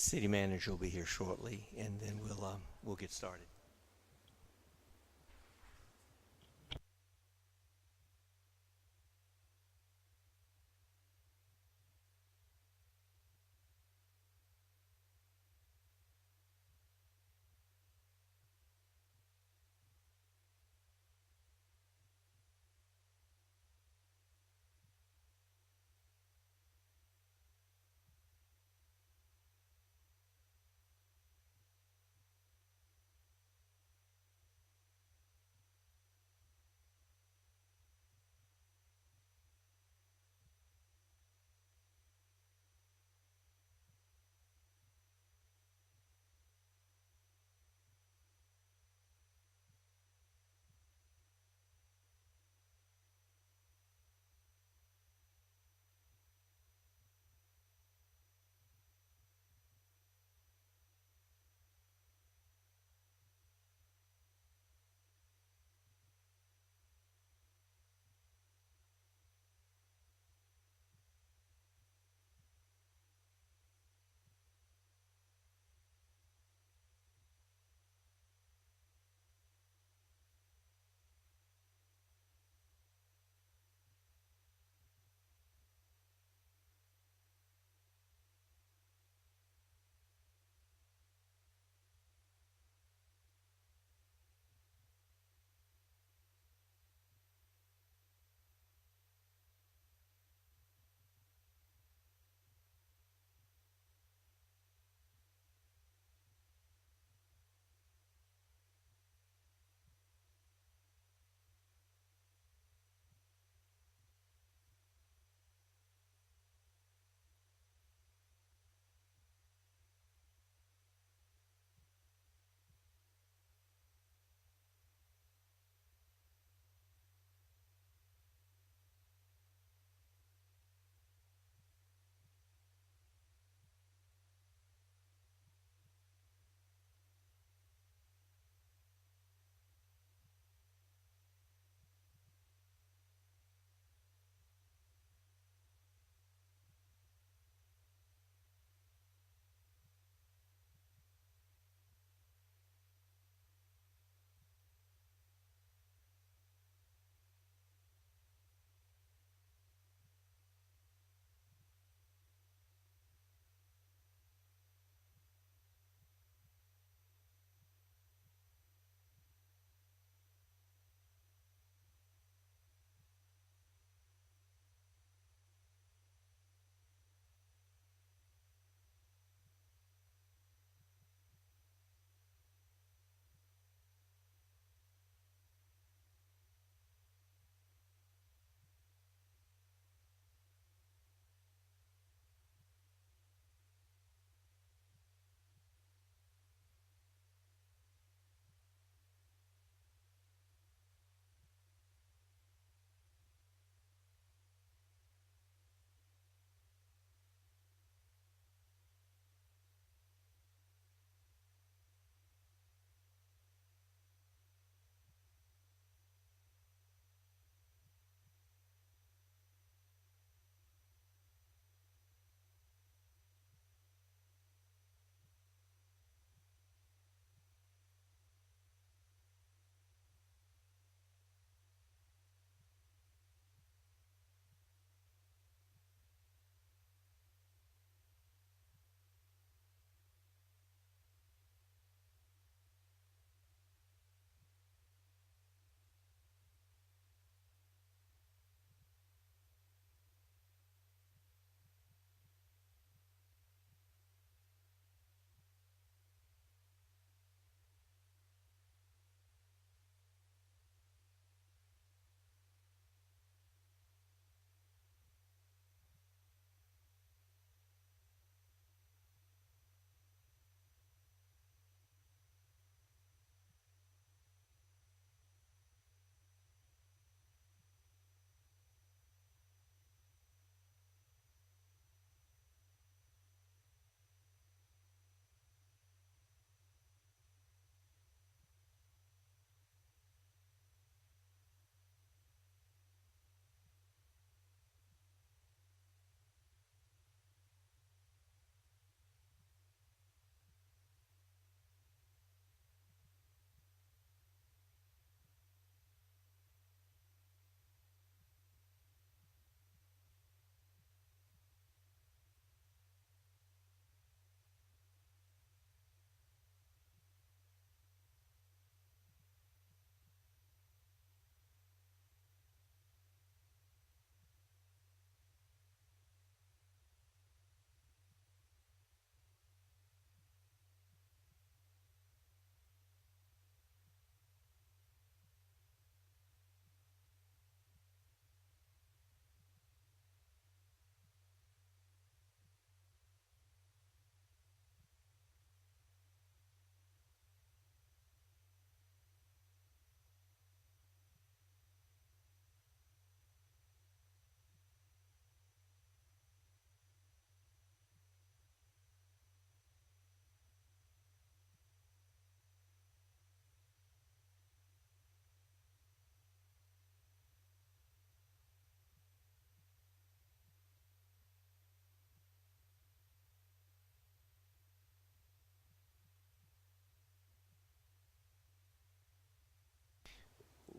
City manager will be here shortly, and then we'll get started.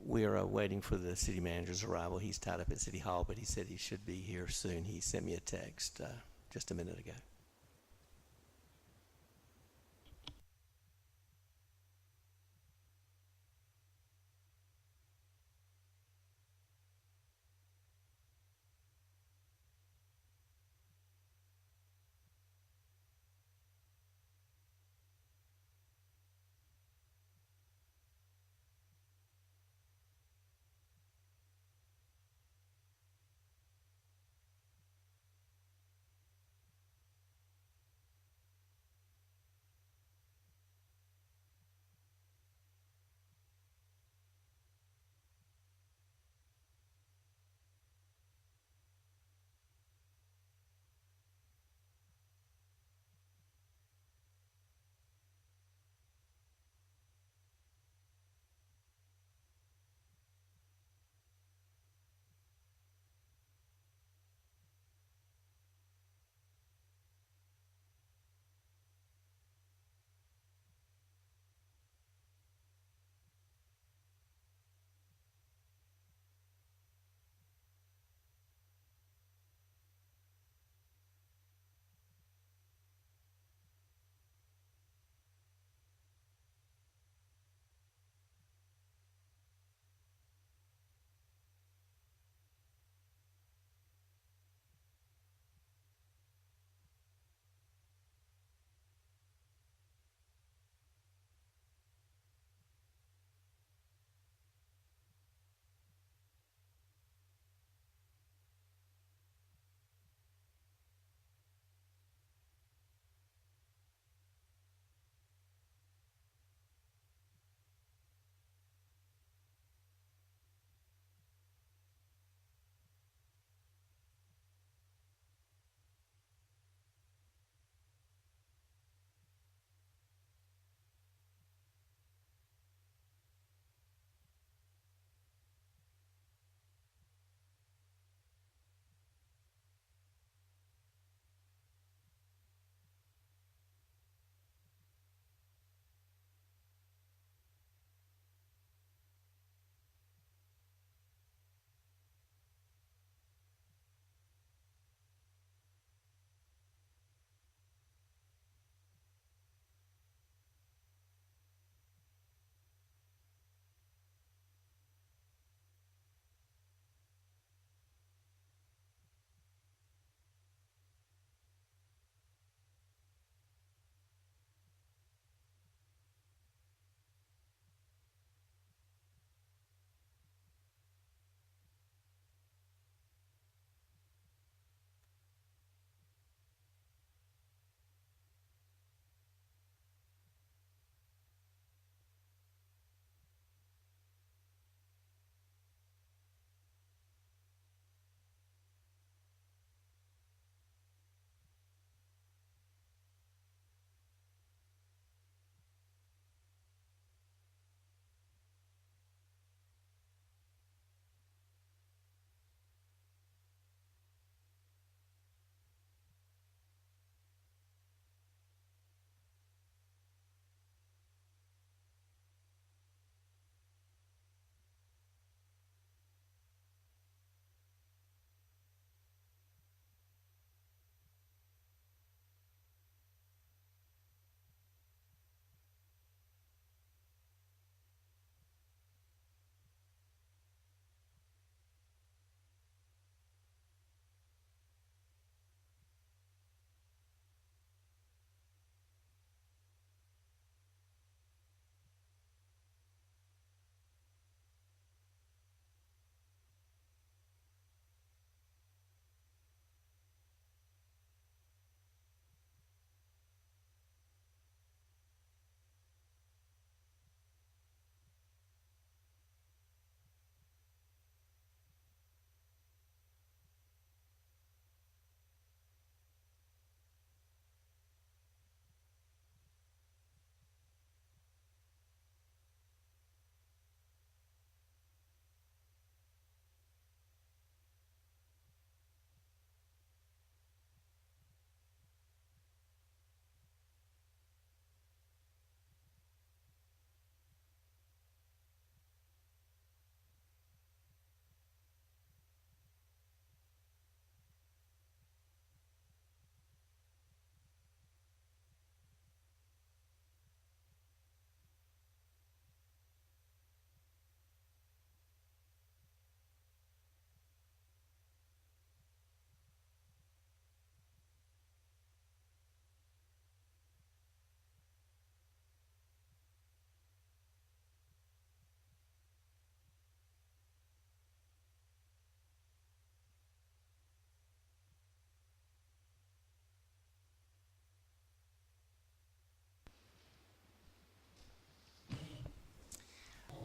we're waiting for the city manager's arrival. He's tied up at City Hall, but he said he should be here soon. He sent me a text just a minute ago.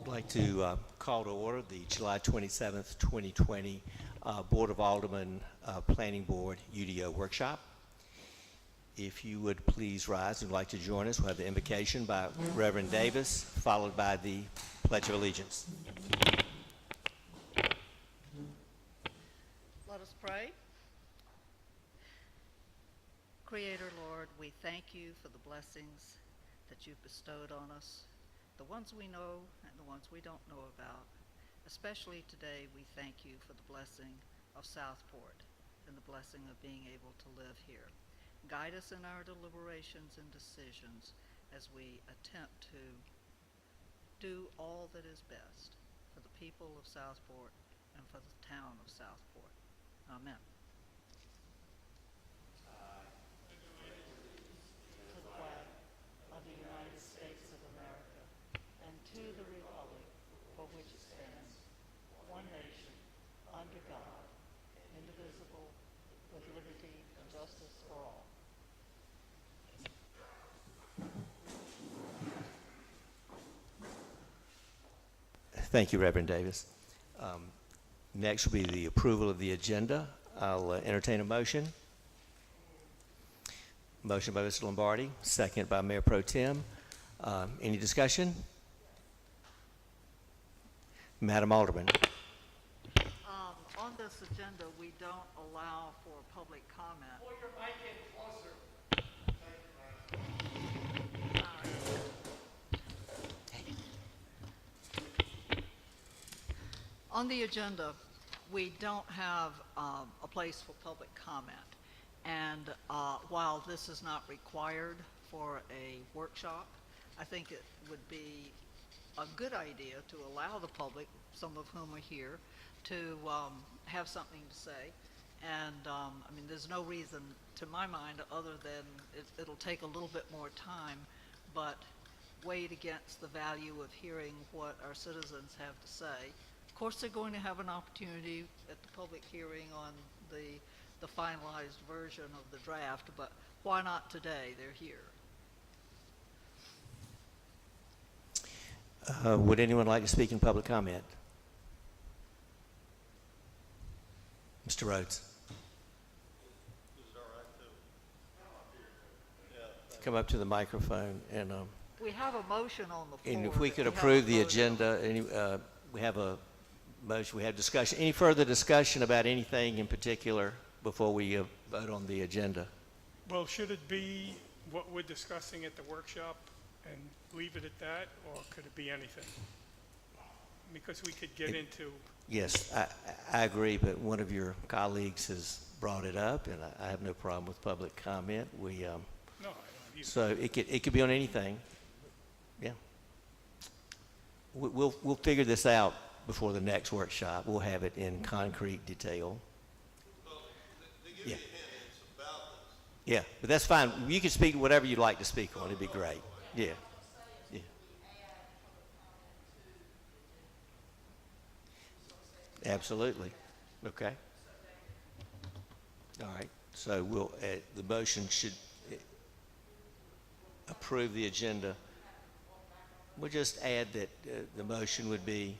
I'd like to call to order the July 27th, 2020 Board of Aldermen Planning Board UDO workshop. If you would please rise and would like to join us, we'll have the invocation by Reverend Davis, followed by the Pledge of Allegiance. Let us pray. Creator, Lord, we thank you for the blessings that you've bestowed on us, the ones we know and the ones we don't know about. Especially today, we thank you for the blessing of Southport and the blessing of being able to live here. Guide us in our deliberations and decisions as we attempt to do all that is best for the people of Southport and for the town of Southport. Amen. To the flag of the United States of America and to the republic for which it stands, one nation, under God, indivisible, with liberty and justice for all. Thank you, Reverend Davis. Next will be the approval of the agenda. I'll entertain a motion. Motion by Mr. Lombardi, second by Mayor Pro Tem. Any discussion? Madam Alderman. On this agenda, we don't allow for public comment. Pull your mic in closer. On the agenda, we don't have a place for public comment. And while this is not required for a workshop, I think it would be a good idea to allow the public, some of whom are here, to have something to say. And I mean, there's no reason to my mind other than it'll take a little bit more time, but weighed against the value of hearing what our citizens have to say. Of course, they're going to have an opportunity at the public hearing on the finalized version of the draft, but why not today? They're here. Would anyone like to speak in public comment? Mr. Rhodes. Is it all right to Come up to the microphone and We have a motion on the floor. if we could that we approve the haven't voted on. agenda, we have a motion, we have discussion. Any further discussion about anything in particular before we vote on the agenda? Well, should it be what we're discussing at the workshop and leave it at that, or could it be anything? Because we could get into... Yes, I agree, but one of your colleagues has brought it up, and I have no problem with public comment. No, I don't either. So it could be on anything. Yeah. We'll figure this out before the next workshop. We'll have it in concrete detail. Well, they give me a hint, it's about this. Yeah, but that's fine. You can speak whatever you'd like to speak on. It'd be great. Yeah. Yeah. Absolutely. Okay. All right. So we'll, the motion should approve the agenda. We'll just add that the motion would be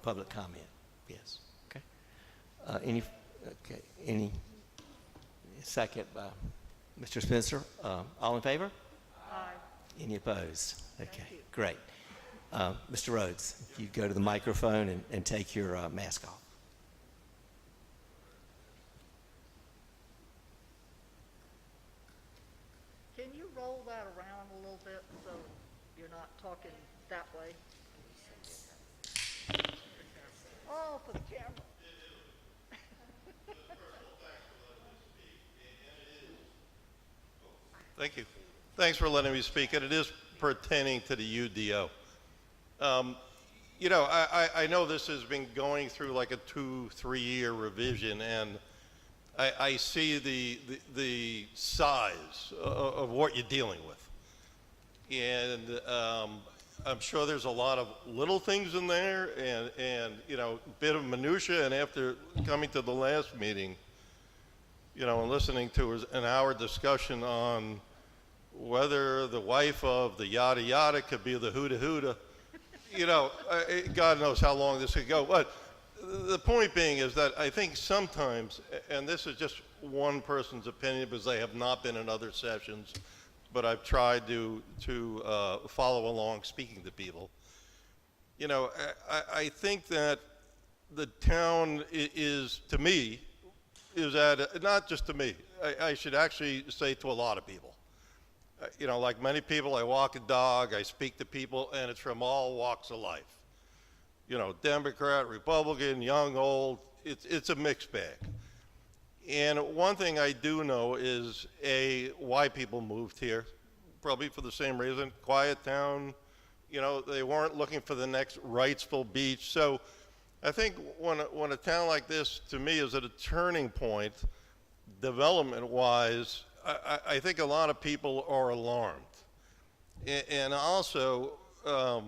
public comment. Yes. Okay. Any second by Mr. Spencer? All in favor? Aye. Any opposed? Okay, you. great. Mr. Rhodes, if you go to the microphone and take your mask off. Can you roll that around a little bit so you're not talking that way? Oh, for the camera. Thank you. Thanks for letting me speak, and it is pertaining to the UDO. You know, I know this has been going through like a 2-3 year revision, and I see the size of what you're dealing with. And I'm sure there's a lot of little things in there and you know, a bit of minutia. And after coming to the last meeting, you know, and listening to an hour discussion on whether the wife of the yada yada could be the huda huda, God knows how long this could go. But the point being is that I think sometimes, and this is just one person's opinion because they have not been in other sessions, but I've tried to follow along speaking to people. I think that the town is, to me, is at, not just to me, I should actually say to a lot of people. Like many people, I walk a dog, I speak to people, and it's from all walks of life. Democrat, Republican, young, old, it's a mixed bag. And one thing I do know is, why people moved here, probably for the same reason, quiet town, they weren't looking for the next Wrightsville beach. So I think when a town like this, to me, is at a turning point, development-wise, I think a lot of people are alarmed. And also, I've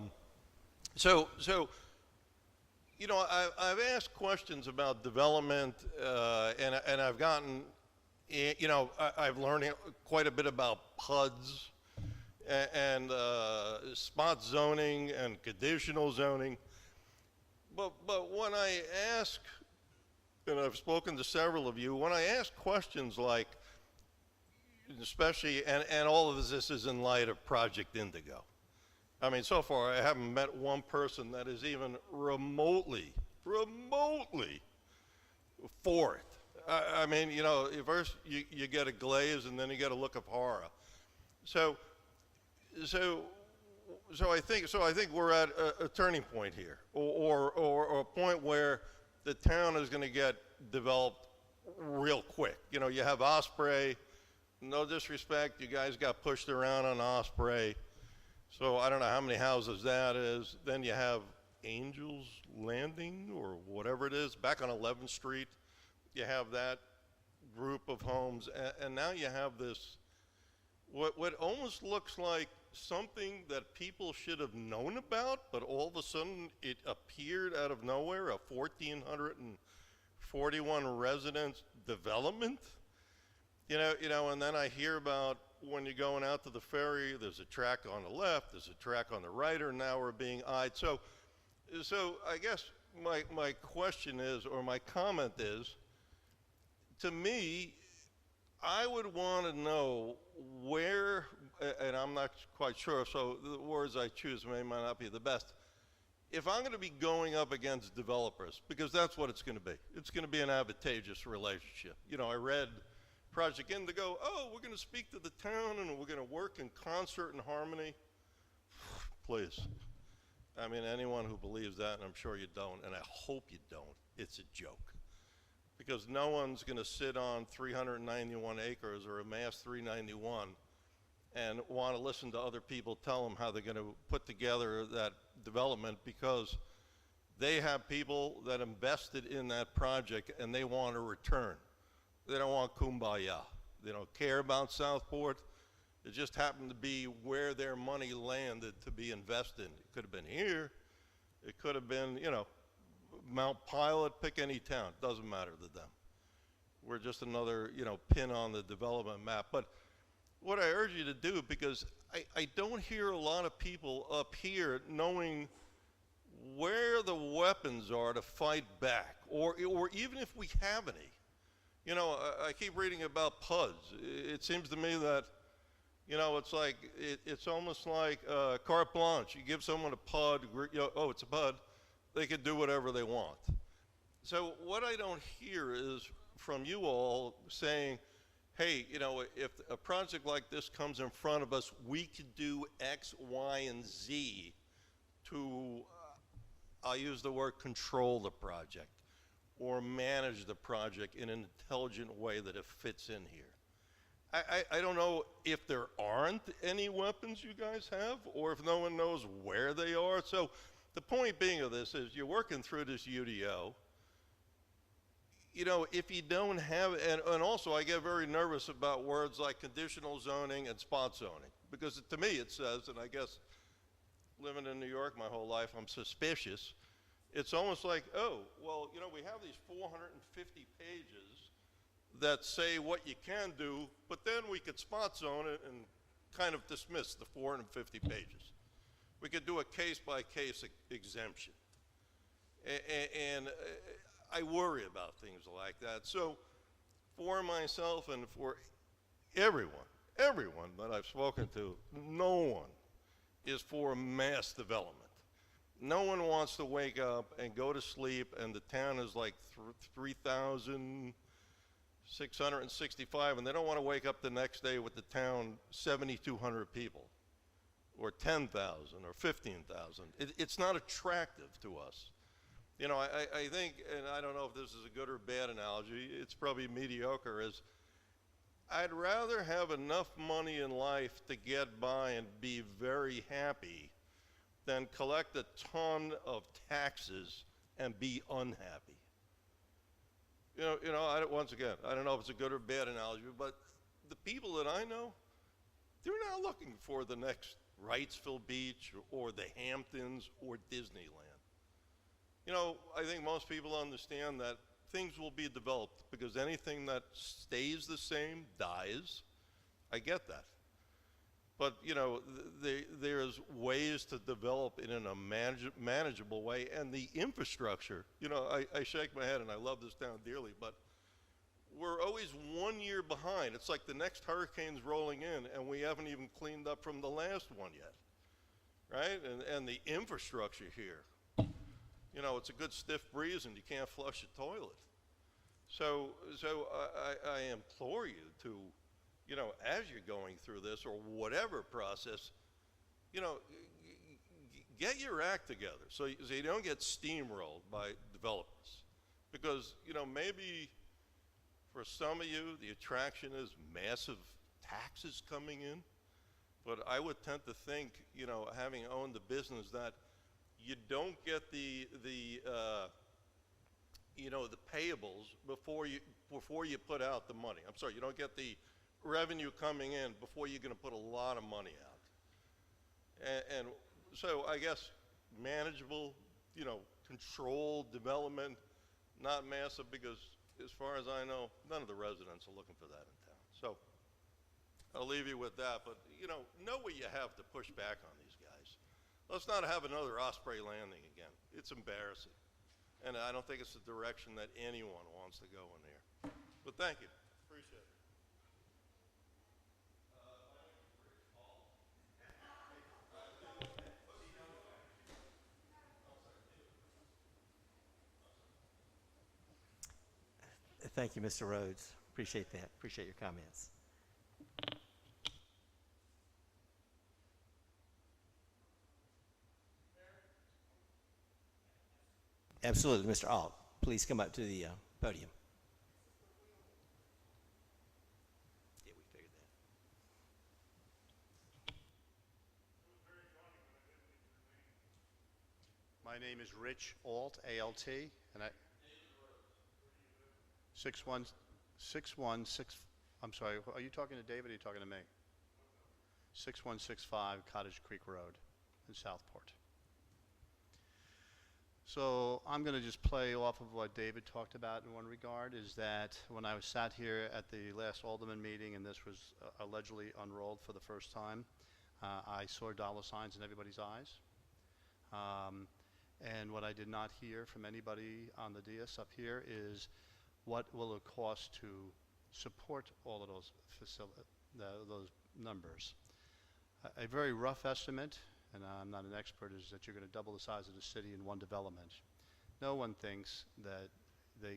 asked questions about development, and I've gotten, I've learned quite a bit about PUDs and spot zoning and conditional zoning. But when I ask, and I've spoken to several of you, when I ask questions like, especially, and all of this is in light of Project Indigo. I mean, so far I haven't met one person that is even remotely for it. I mean, first you get a glaze and then you get a look of horror. So I think we're at a turning point here, or a point where the town is going to get developed real quick. You have Osprey. No disrespect, you guys got pushed around on Osprey. So I don't know how many houses that is. Then you have Angels Landing or whatever it is, back on 11th Street. You have that group of homes. And now you have this, what almost looks like something that people should have known about, but all of a sudden it appeared out of nowhere, a 1,441 residence development. And then I hear about when you're going out to the ferry, there's a track on the left, there's a track on the right, or now we're being eyed. So I guess my question is, or my comment is, to me, I would want to know where, and I'm not quite sure, so the words I choose might not be the best. If I'm going to be going up against developers, because that's what it's going to be. It's going to be an advantageous relationship. I read Project Indigo, we're going to speak to the town and we're going to work in concert and harmony. Please. I mean, anyone who believes that, and I'm sure you don't, and I hope you don't, it's a joke. Because no one's going to sit on 391 acres or amass 391 and want to listen to other people tell them how they're going to put together that development, because they have people that invested in that project and they want a return. They don't want kumbaya. They don't care about Southport. It just happened to be where their money landed to be invested. It could have been here. It could have been, Mount Pilot, pick any town. Doesn't matter to them. We're just another, pin on the development map. But what I urge you to do, because I don't hear a lot of people up here knowing where the weapons are to fight back, or even if we have any. I keep reading about PUDs. It seems to me that, it's like, it's almost like carte blanche. You give someone a PUD, it's a PUD, they can do whatever they want. So what I don't hear is from you all saying, hey, if a project like this comes in front of us, we could do X, Y, and Z to, I'll use the word control the project, or manage the project in an intelligent way that it fits in here. I don't know if there aren't any weapons you guys have, or if no one knows where they are. So the point being of this is, you're working through this UDO. If you don't have, and also I get very nervous about words like conditional zoning and spot zoning, because to me it says, and I guess living in New York my whole life, I'm suspicious. It's almost like, we have these 450 pages that say what you can do, but then we could spot zone it and kind of dismiss the 450 pages. We could do a case-by-case exemption. And I worry about things like that. So for myself and for everyone that I've spoken to, no one is for mass development. No one wants to wake up and go to sleep and the town is like 3,665 and they don't want to wake up the next day with the town 7,200 people or 10,000 or 15,000. It's not attractive to us. You know, I think, and I don't know if this is a good or bad analogy, it's probably mediocre, is I'd rather have enough money in life to get by and be very happy than collect a ton of taxes and be unhappy. Once again, I don't know if it's a good or bad analogy, but the people that I know, they're not looking for the next Wrightsville Beach or the Hamptons or Disneyland. You know, I think most people understand that things will be developed because anything that stays the same dies. I get that. But, you know, there's ways to develop it in a manageable way. And the infrastructure, you know, I shake my head and I love this town dearly, but we're always 1 year behind. It's like the next hurricane's rolling in and we haven't even cleaned up from the last one yet, right? And the infrastructure here, you know, it's a good stiff breeze and you can't flush a toilet. So I implore you to, you know, as you're going through this or whatever process, you know, get your act together so you don't get steamrolled by developers. Because, you know, maybe for some of you, the attraction is massive taxes coming in. But I would tend to think, you know, having owned a business, that you don't get the payables before you put out the money. I'm sorry, you don't get the revenue coming in before you're going to put a lot of money out. And so I guess manageable, you know, controlled development, not massive, because as far as I know, none of the residents are looking for that in town. So I'll leave you with that, but you know what you have to push back on these guys. Let's not have another Osprey Landing again. It's embarrassing. And I don't think it's the direction that anyone wants to go in there. But thank you. Appreciate it. Thank you, Mr. Rhodes. Appreciate that. Appreciate your comments. Absolutely, Mr. Alt. Please come up to the podium. Yeah, we figured that. My name is Rich Alt, A-L-T, and I... 616, I'm sorry, are you talking to David or are you talking to me? 6165 Cottage Creek Road in Southport. So I'm going to just play off of what David talked about in one regard, is that when I was sat here at the last Alderman meeting and this was allegedly unrolled for the first time, I saw dollar signs in everybody's eyes. And what I did not hear from anybody on the dais up here is what will it cost to support all of those those numbers. A very rough estimate, and I'm not an expert, is that you're going to double the size of the city in one development. No one thinks that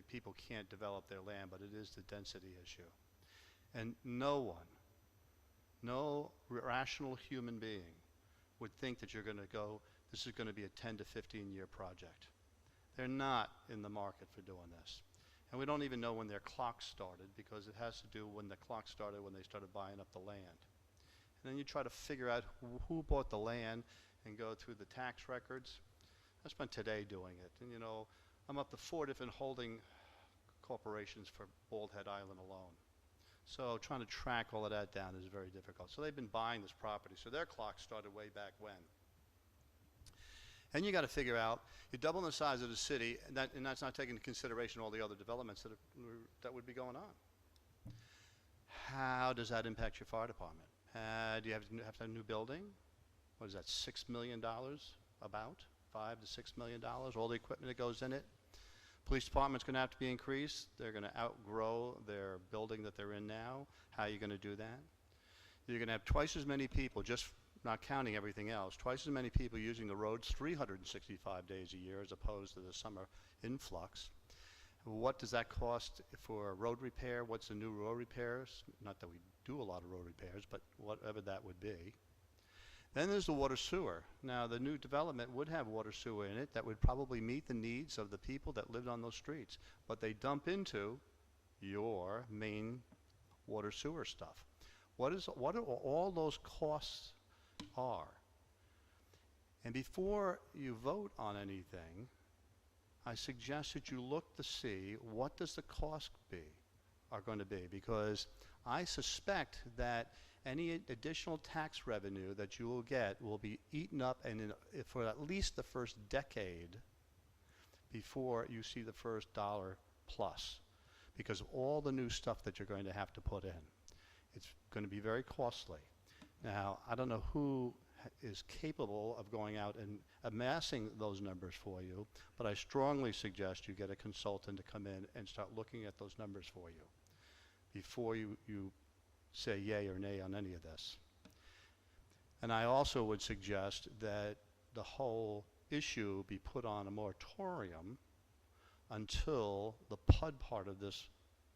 people can't develop their land, but it is the density issue. And no rational human being would think that you're going to go, this is going to be a 10 to 15 year project. They're not in the market for doing this. And we don't even know when their clock started, because it has to do when the clock started, when they started buying up the land. And then you try to figure out who bought the land and go through the tax records. I spent today doing it. And you know, I'm up to 4 different holding corporations for Bald Head Island alone. So trying to track all of that down is very difficult. So they've been buying this property. So their clock started way back when. And you got to figure out, you're doubling the size of the city, and that's not taking into consideration all the other developments that would be going on. How does that impact your fire department? Do you have to have a new building? what is that, $6 million about? $5 to $6 million, all the equipment that goes in it. Police department's going to have to be increased. They're going to outgrow their building that they're in now. How are you going to do that? You're going to have twice as many people, just not counting everything else, twice as many people using the roads 365 days a year as opposed to the summer influx. What does that cost for road repair? What's the new road repairs? Not that we do a lot of road repairs, but whatever that would be. Then there's the water sewer. Now, the new development would have water sewer in it that would probably meet the needs of the people that lived on those streets, but they dump into your main water sewer stuff. What are all those costs are? And before you vote on anything, I suggest that you look to see what does the cost are going to be, because I suspect that any additional tax revenue that you will get will be eaten up for at least the first decade before you see the first dollar plus, because of all the new stuff that you're going to have to put in. It's going to be very costly. Now, I don't know who is capable of going out and amassing those numbers for you, but I strongly suggest you get a consultant to come in and start looking at those numbers for you before you say yay or nay on any of this. And I also would suggest that the whole issue be put on a moratorium until the PUD part of this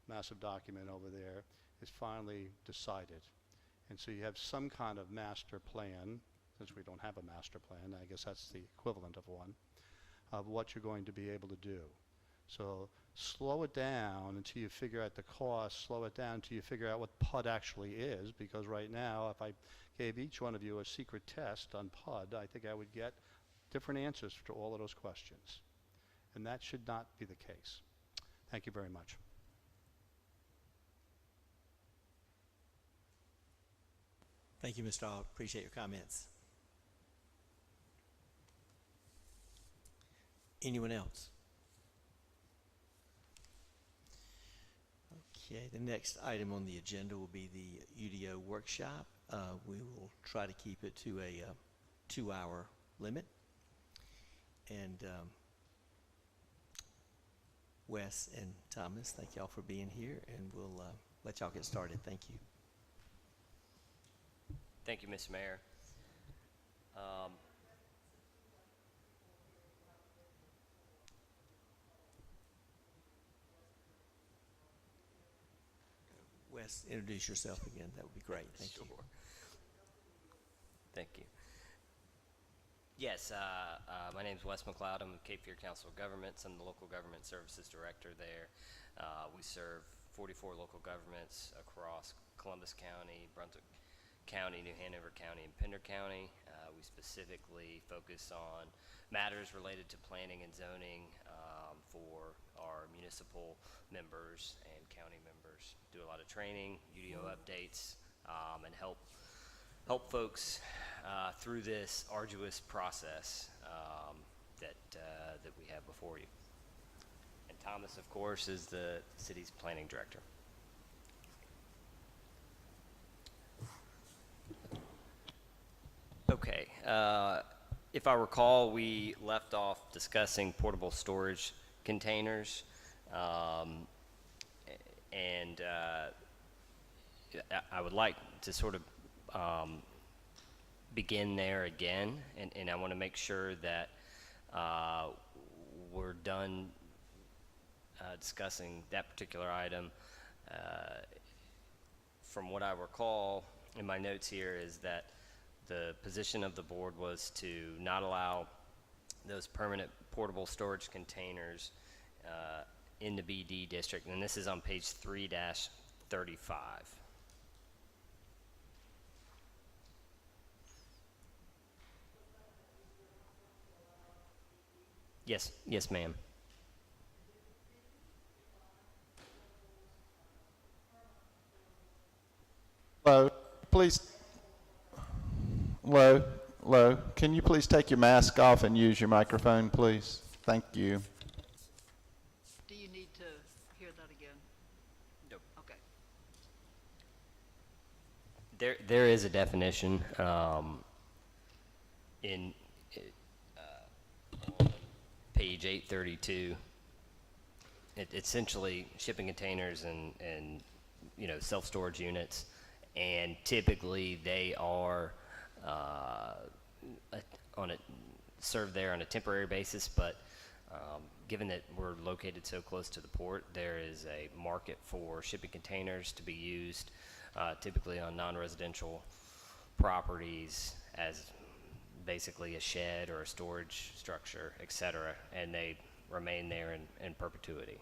massive document over there is finally decided. And so you have some kind of master plan, since we don't have a master plan, I guess that's the equivalent of one, of what you're going to be able to do. So slow it down until you figure out the cost, slow it down until you figure out what PUD actually is, because right now, if I gave each one of you a secret test on PUD, I think I would get different answers to all of those questions. And that should not be the case. Thank you very much. Thank you, Mr. Auld. Appreciate your comments. Anyone else? Okay, the next item on the agenda will be the UDO workshop. We will try to keep it to a 2-hour limit. And Wes and Thomas, thank y'all for being here, and we'll let y'all get started. Thank you. Thank you, Mr. Mayor. Wes, introduce yourself again. That would be great. Thank you. Thank you. Yes, my name is Wes Mcleod. I'm with Cape Fear Council of Governments. I'm the Local Government Services Director there. We serve 44 local governments across Columbus County, Brunswick County, New Hanover County, and Pender County. We specifically focus on matters related to planning and zoning for our municipal members and county members. Do a lot of training, UDO updates, and help folks through this arduous process that we have before you. And Thomas, of course, is the city's planning director. Okay, if I recall, we left off discussing portable storage containers, and I would like to sort of begin there again, and I want to make sure that we're done discussing that particular item. From what I recall in my notes here is that the position of the board was to not allow those permanent portable storage containers in the BD district, and this is on page 3-35. Yes, ma'am. Hello, please. Hello. Can you please take your mask off and use your microphone, please? Thank you. Do you need to hear that again? Nope. Okay. There is a definition in on page 832, essentially shipping containers and self-storage units, and typically they are served there on a temporary basis, but given that we're located so close to the port, there is a market for shipping containers to be used typically on non-residential properties as basically a shed or a storage structure, etc., and they remain there in perpetuity.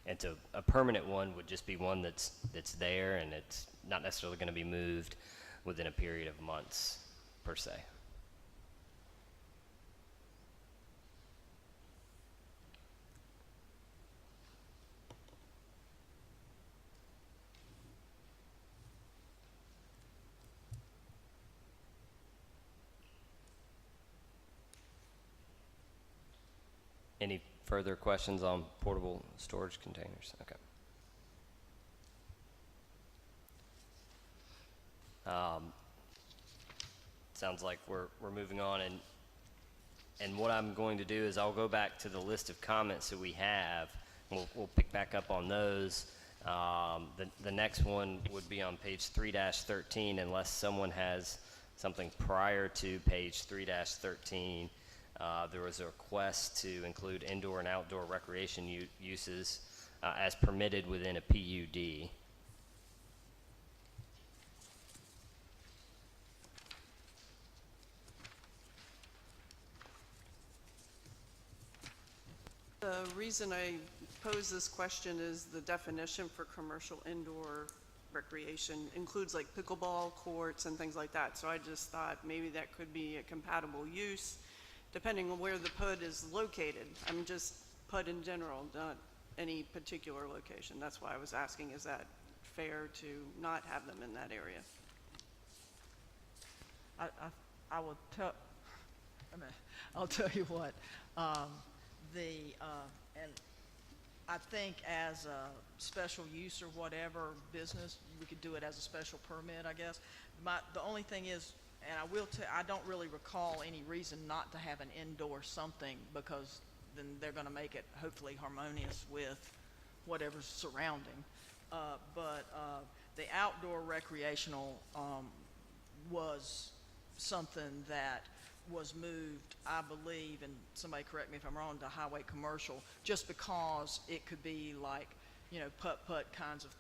And so a permanent one would just be one that's there, and it's not necessarily going to be moved within a period of months per se. Any further questions on portable storage containers? Okay. Sounds like we're moving on, and what I'm going to do is I'll go back to the list of comments that we have. We'll pick back up on those. The next one would be on page 3-13, unless someone has something prior to page 3-13. There was a request to include indoor and outdoor recreation uses as permitted within a PUD. The reason I pose this question is the definition for commercial indoor recreation includes like pickleball courts and things like that. So I just thought maybe that could be a compatible use depending on where the PUD is located. I'm just PUD in general, not any particular location. That's why I was asking, is that fair to not have them in that area? I will tell, I'll tell you what, and I think as a special use or whatever business, we could do it as a special permit, I guess. The only thing is, and I don't really recall any reason not to have an indoor something, because then they're going to make it hopefully harmonious with whatever's surrounding. But the outdoor recreational was something that was moved, I believe, and somebody correct me if I'm wrong, to highway commercial, just because it could be like, putt-putt kinds of,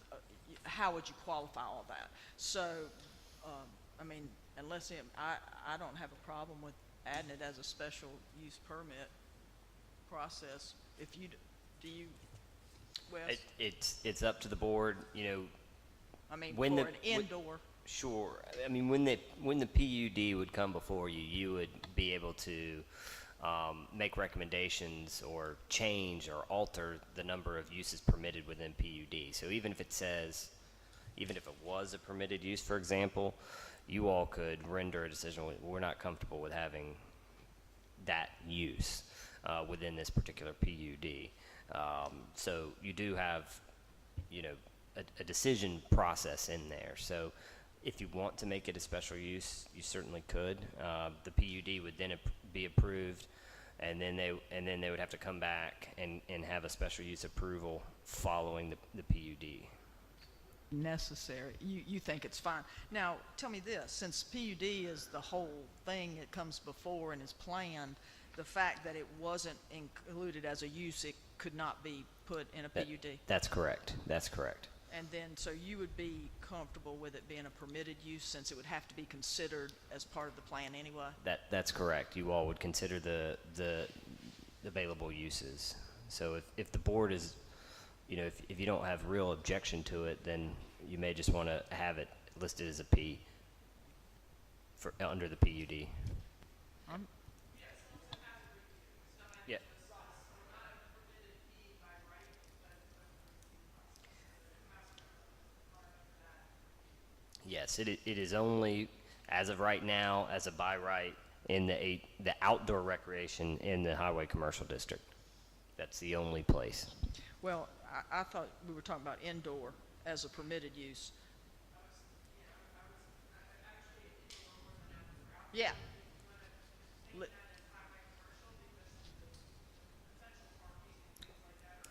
how would you qualify all that? So, I mean, unless I don't have a problem with adding it as a special use permit process. If you, do you, Wes? It's up to the board, I mean, when for an indoor. Sure. I mean, when the PUD would come before you, you would be able to make recommendations or change or alter the number of uses permitted within PUD. So even if it was a permitted use, for example, you all could render a decision, we're not comfortable with having that use within this particular PUD. So you do have, a decision process in there. So if you want to make it a special use, you certainly could. The PUD would then be approved, and then they would have to come back and have a special use approval following the PUD. Necessary. You think it's fine. Now, tell me this, since PUD is the whole thing that comes before and is planned, the fact that it wasn't included as a use, it could not be put in a PUD? That's correct. That's correct. And then, so you would be comfortable with it being a permitted use, since it would have to be considered as part of the plan anyway? That's correct. You all would consider the available uses. So if the board is, if you don't have real objection to it, then you may just want to have it listed as a P for under the PUD. Yeah. Yes, it is only, as of right now, as a by right in the outdoor recreation in the highway commercial district. That's the only place. Well, I thought we were talking about indoor as a permitted use. Yeah.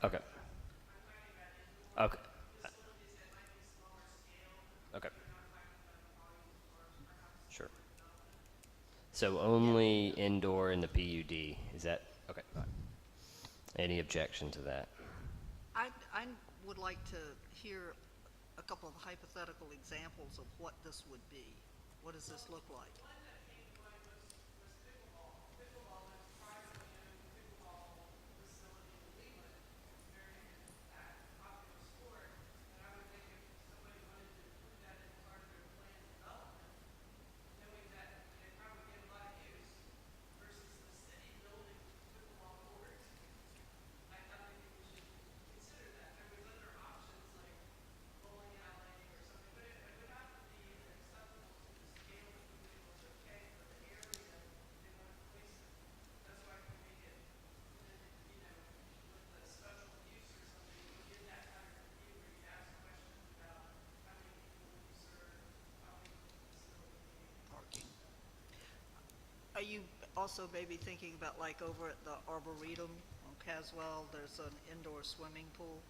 Okay. Okay. Okay. Sure. So only indoor in the PUD, is that, okay, fine. Any objection to that? I would like to hear a couple of hypothetical examples of what this would be. What does this look like? Are you also maybe thinking about like over at the Arboretum on Caswell, there's an indoor swimming pool?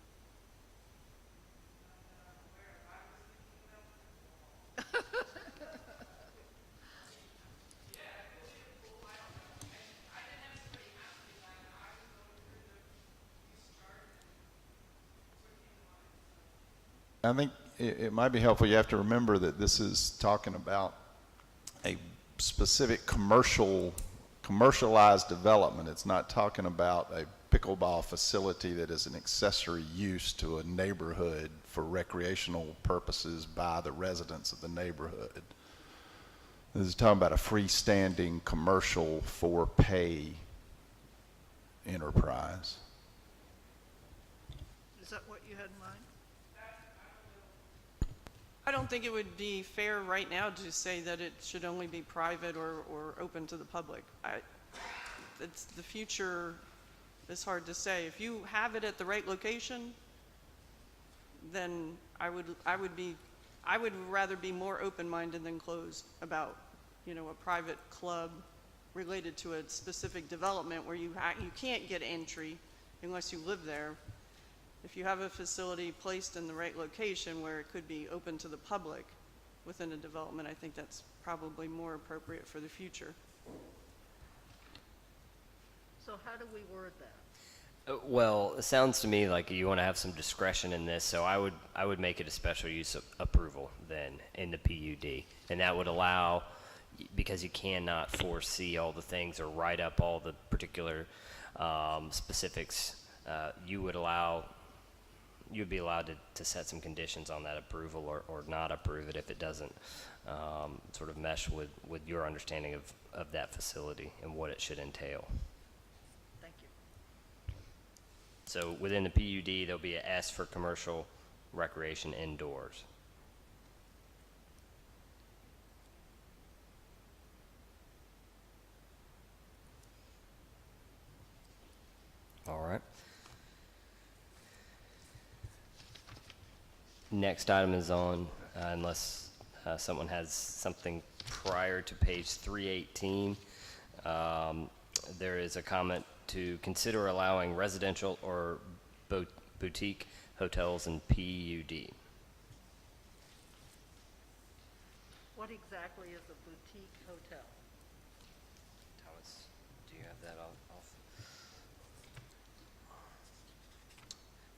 I think it might be helpful. You have to remember that this is talking about a specific commercialized development. It's not talking about a pickleball facility that is an accessory use to a neighborhood for recreational purposes by the residents of the neighborhood. This is talking about a freestanding commercial for pay enterprise. Is that what you had in mind? I don't think it would be fair right now to say that it should only be private or open to the public. It's the future is hard to say. If you have it at the right location, then I would rather be more open-minded than closed about, a private club related to a specific development where you can't get entry unless you live there. If you have a facility placed in the right location where it could be open to the public within a development, I think that's probably more appropriate for the future. So how do we word that? Well, it sounds to me like you want to have some discretion in this, so I would make it a special use of approval then in the PUD, and that would allow, because you cannot foresee all the things or write up all the particular specifics, you'd be allowed to set some conditions on that approval or not approve it if it doesn't sort of mesh with your understanding of that facility and what it should entail. Thank you. So within the PUD, there'll be a S for commercial recreation indoors. All right. Next item is on, unless someone has something prior to page 318, there is a comment to consider allowing residential or boutique hotels in PUD. What exactly is a boutique hotel? Thomas, do you have that off?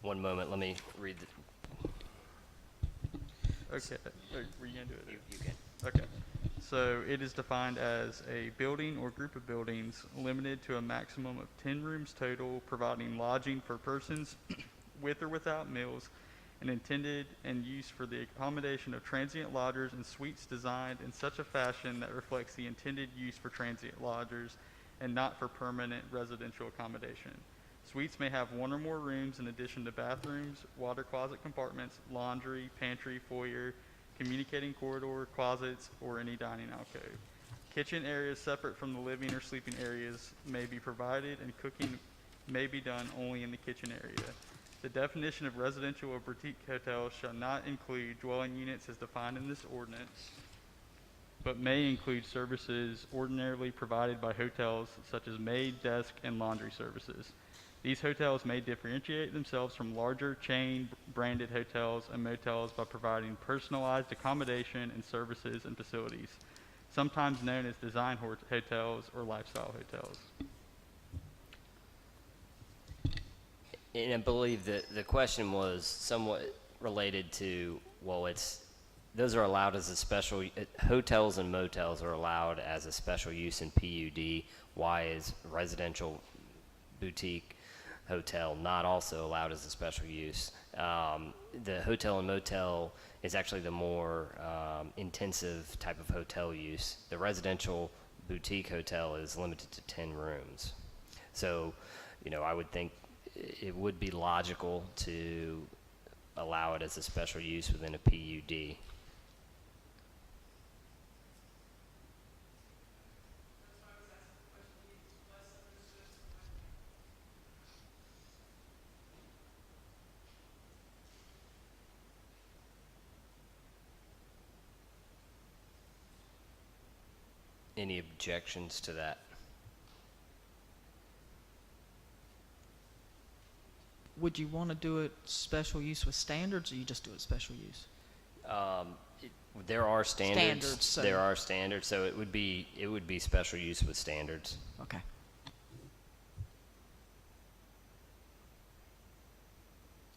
One moment, let me read the. Okay, were you gonna do it? You can. Okay. So it is defined as a building or group of buildings limited to a maximum of 10 rooms total, providing lodging for persons with or without meals, and intended and used for the accommodation of transient lodgers and suites designed in such a fashion that reflects the intended use for transient lodgers and not for permanent residential accommodation. Suites may have one or more rooms in addition to bathrooms, water closet compartments, laundry, pantry, foyer, communicating corridor, closets, or any dining alcove. Kitchen areas separate from the living or sleeping areas may be provided, and cooking may be done only in the kitchen area. The definition of residential or boutique hotels shall not include dwelling units as defined in this ordinance, but may include services ordinarily provided by hotels such as maid, desk, and laundry services. These hotels may differentiate themselves from larger chain branded hotels and motels by providing personalized accommodation and services and facilities, sometimes known as design hotels or lifestyle hotels. And I believe that the question was somewhat related to, well, those are allowed as a special, hotels and motels are allowed as a special use in PUD. Why is residential boutique hotel not also allowed as a special use? The hotel and motel is actually the more intensive type of hotel use. The residential boutique hotel is limited to 10 rooms. So, I would think it would be logical to allow it as a special use within a PUD. Any objections to that? Would you want to do it special use with standards, or you just do it special use? There are standards. Standards, so- There are standards, so it would be special use with standards. Okay.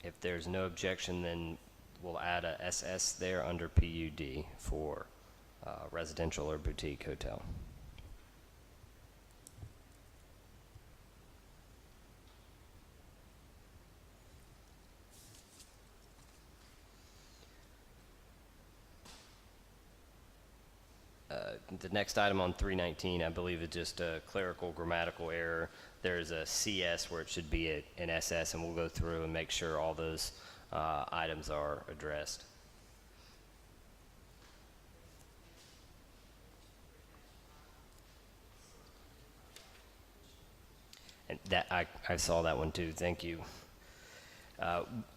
If there's no objection, then we'll add a SS there under PUD for residential or boutique hotel. The next item on 319, I believe, is just a clerical grammatical error. There's a CS where it should be an SS, and we'll go through and make sure all those items are addressed. And that I saw that one too. Thank you.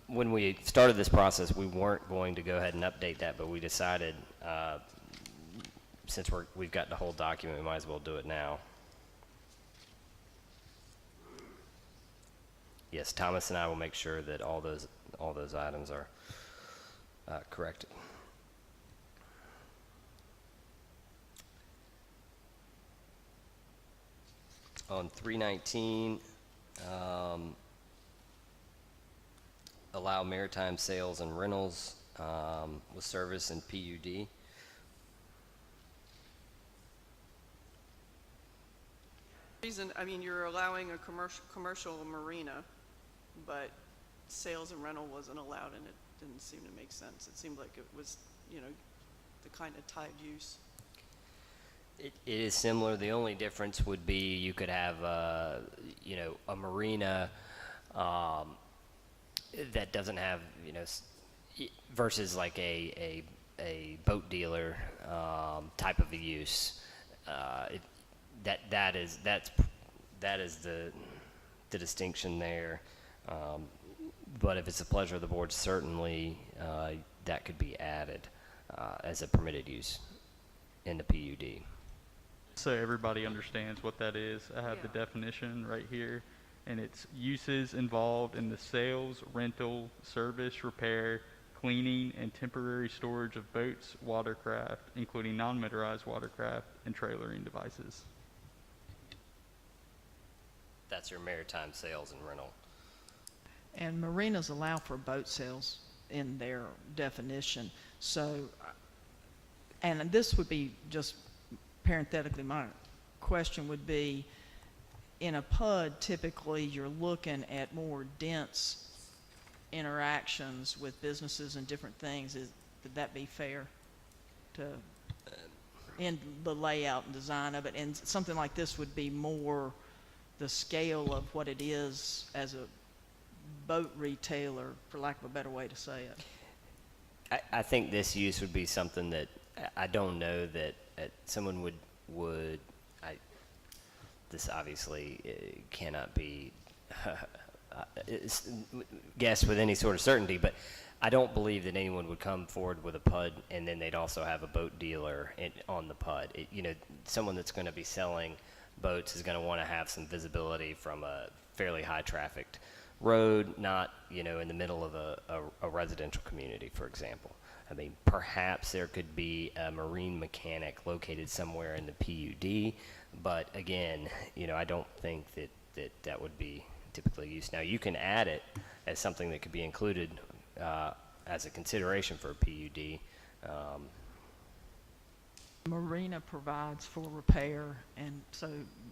When we started this process, we weren't going to go ahead and update that, but we decided since we've got the whole document, we might as well do it now. Yes, Thomas and I will make sure that all those items are corrected. On 319, allow maritime sales and rentals with service in PUD. You're allowing a commercial marina, but sales and rental wasn't allowed, and it didn't seem to make sense. It seemed like it was, the kind of tied use. It is similar. The only difference would be you could have, a marina that doesn't have, versus like a boat dealer type of a use. That is the distinction there. But if it's a pleasure of the board, certainly that could be added as a permitted use in the PUD. So everybody understands what that is. I have the Yeah. definition right here, and it's uses involved in the sales, rental, service, repair, cleaning, and temporary storage of boats, watercraft, including non-motorized watercraft, and trailering devices. That's your maritime sales and rental. And marinas allow for boat sales in their definition. So, and this would be just parenthetically, my question would be, in a PUD, typically you're looking at more dense interactions with businesses and different things. Would that be fair to, in the layout and design of it? And something like this would be more the scale of what it is as a boat retailer, for lack of a better way to say it. I think this use would be something that I don't know that someone would this obviously cannot be guessed with any sort of certainty, but I don't believe that anyone would come forward with a PUD and then they'd also have a boat dealer on the PUD. Someone that's going to be selling boats is going to want to have some visibility from a fairly high trafficked road, not, in the middle of a residential community, for example. I mean, perhaps there could be a marine mechanic located somewhere in the PUD, but again, I don't think that would be typically used. Now, you can add it as something that could be included as a consideration for a PUD. Marina provides for repair, and so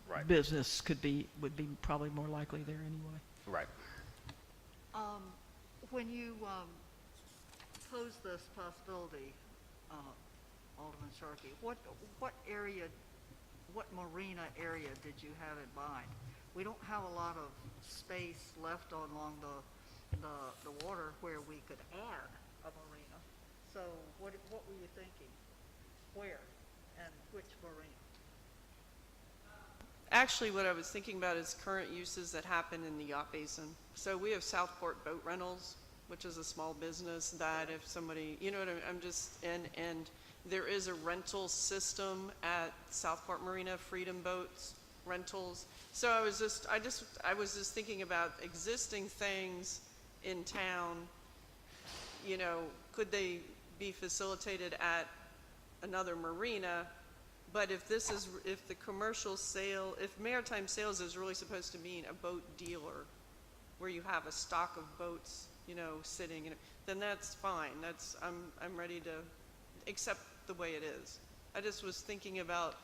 Right. business would be probably more likely there anyway. Right. When you pose this possibility, Alderman Sharkey, what marina area did you have in mind? We don't have a lot of space left along the water where we could add a marina. So what were you thinking? Where and which marina? Actually, what I was thinking about is current uses that happen in the yacht basin. So we have Southport Boat Rentals, which is a small business that if somebody, I'm just, and there is a rental system at Southport Marina, Freedom Boats Rentals. So I was just thinking about existing things in town, could they be facilitated at another marina? But if the commercial sale, if maritime sales is really supposed to mean a boat dealer, where you have a stock of boats, sitting, then that's fine. I'm ready to accept the way it is. I just was thinking about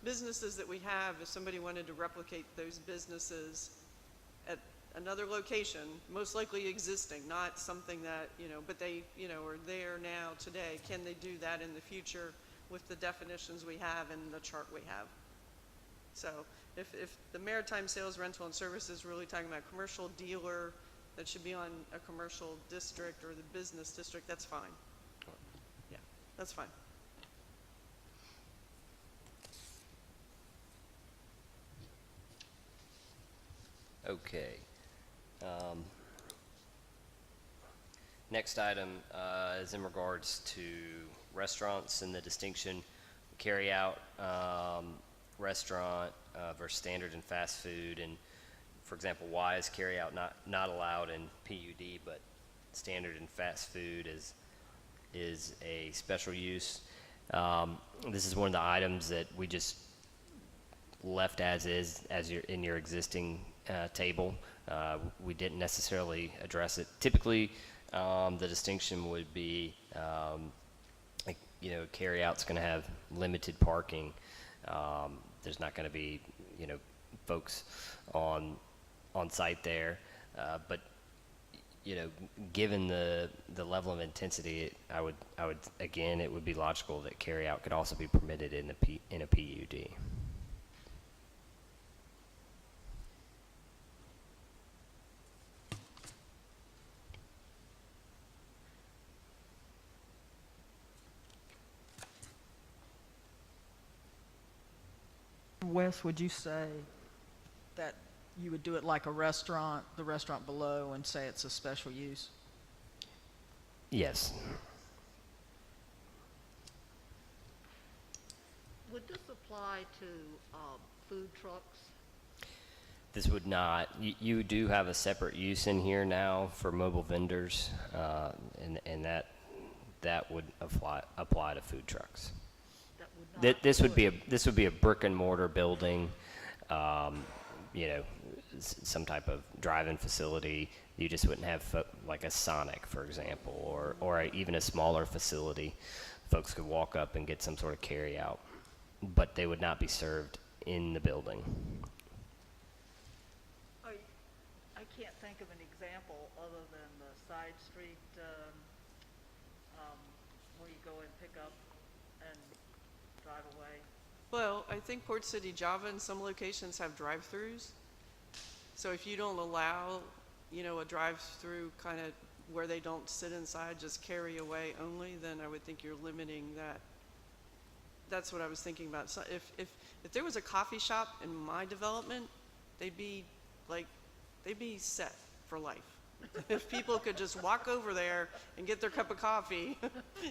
businesses that we have, if somebody wanted to replicate those businesses at another location, most likely existing, not something that, but they, are there now today. Can they do that in the future with the definitions we have and the chart we have? So if the maritime sales, rental, and service is really talking about commercial dealer that should be on a commercial district or the business district, that's fine. Yeah, that's fine. Okay. Next item is in regards to restaurants and the distinction carry out restaurant versus standard and fast food. And for example, why is carry out not allowed in PUD, but standard and fast food is a special use? This is one of the items that we just left as is, in your existing table. We didn't necessarily address it. Typically, the distinction would be, carry out's going to have limited parking. There's not going to be, folks on site there. But given the level of intensity, I would again, it would be logical that carry out could also be permitted in a PUD. Wes, would you say that you would do it like a restaurant, the restaurant below, and say it's a special use? Yes. Would this apply to food trucks? This would not. You do have a separate use in here now for mobile vendors, and that would apply to food trucks. That would not This would be a brick and mortar building, some type of drive-in facility. You just wouldn't have like a Sonic, for example, or even a smaller facility. Folks could walk up and get some sort of carry out, but they would not be served in the building. I can't think of an example other than the side street where you go and pick up and drive away. Well, I think Port City Java in some locations have drive-throughs. So if you don't allow, a drive-through kind of where they don't sit inside, just carry away only, then I would think you're limiting that. That's what I was thinking about. So if there was a coffee shop in my development, they'd be set for life. If people could just walk over there and get their cup of coffee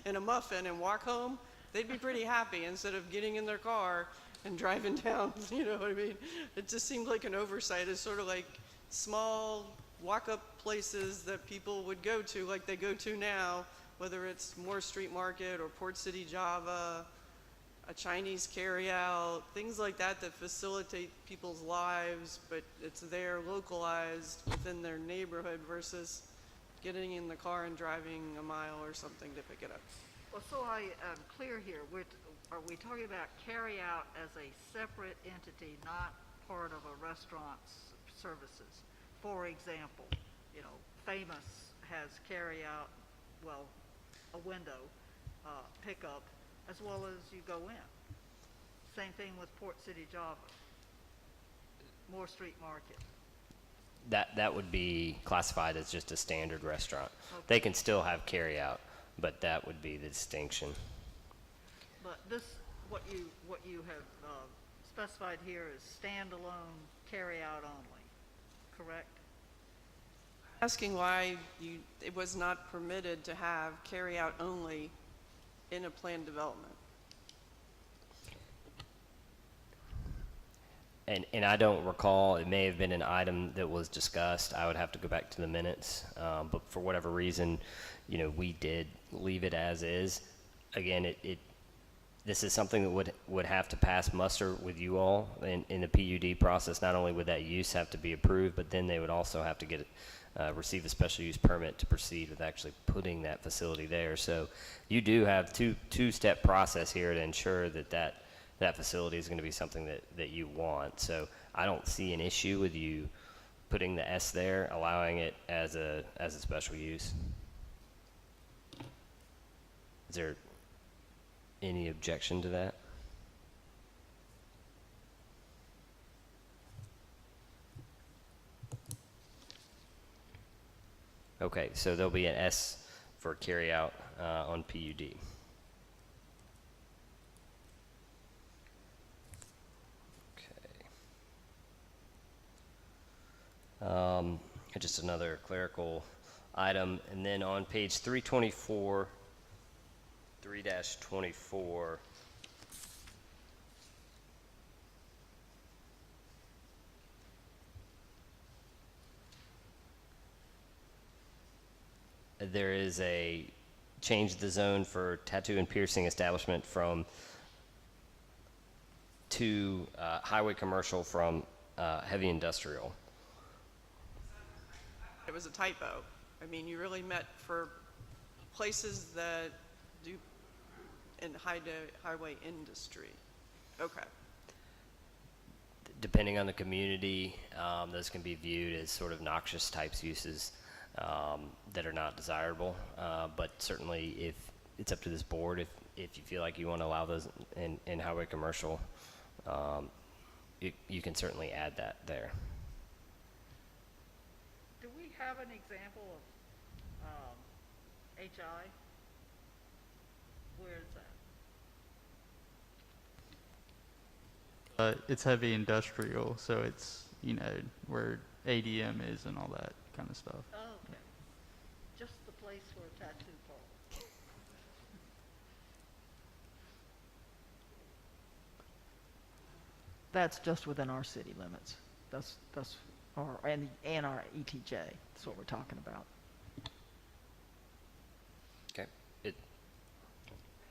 and a muffin and walk home, they'd be pretty happy instead of getting in their car and driving down, you know what I mean? It just seemed like an oversight. It's sort of like small walk-up places that people would go to, like they go to now, whether it's Moore Street Market or Port City Java, a Chinese carryout, things like that that facilitate people's lives, but it's there localized within their neighborhood versus getting in the car and driving a mile or something to pick it up. Well, so I am clear here, are we talking about carry out as a separate entity, not part of a restaurant's services? For example, you know, Famous has carry out, well, a window pickup as well as you go in. Same thing with Port City Java, Moore Street Market. That would be classified as just a standard restaurant. They can still have carry out, but that would be the distinction. But this, what you have specified here is standalone carry out only, correct? Asking why it was not permitted to have carry out only in a planned development. And I don't recall, it may have been an item that was discussed. I would have to go back to the minutes. But for whatever reason, you know, we did leave it as is. Again, this is something that would have to pass muster with you all in the PUD process. Not only would that use have to be approved, but then they would also have to get receive a special use permit to proceed with actually putting that facility there. So you do have two-step process here to ensure that facility is going to be something that you want. So I don't see an issue with you putting the S there, allowing it as a special use. Is there any objection to that? Okay, so there'll be an S for carry out on PUD. Just another clerical item. And then on page 324, 3-24, there is a change the zone for tattoo and piercing establishment to highway commercial from heavy industrial. It was a typo. I mean, you really meant for places that do in highway industry. Okay. Depending on the community, those can be viewed as sort of noxious types uses that are not desirable. But certainly, if it's up to this board, if you feel like you want to allow those in highway commercial, you can certainly add that there. Do we have an example of HI? Where is that? It's heavy industrial, so it's, you know, where ADM is and all that kind of stuff. Oh, okay. Just the place for a tattoo parlor. That's just within our city limits. That's and our ETJ. That's what we're talking about. Okay. I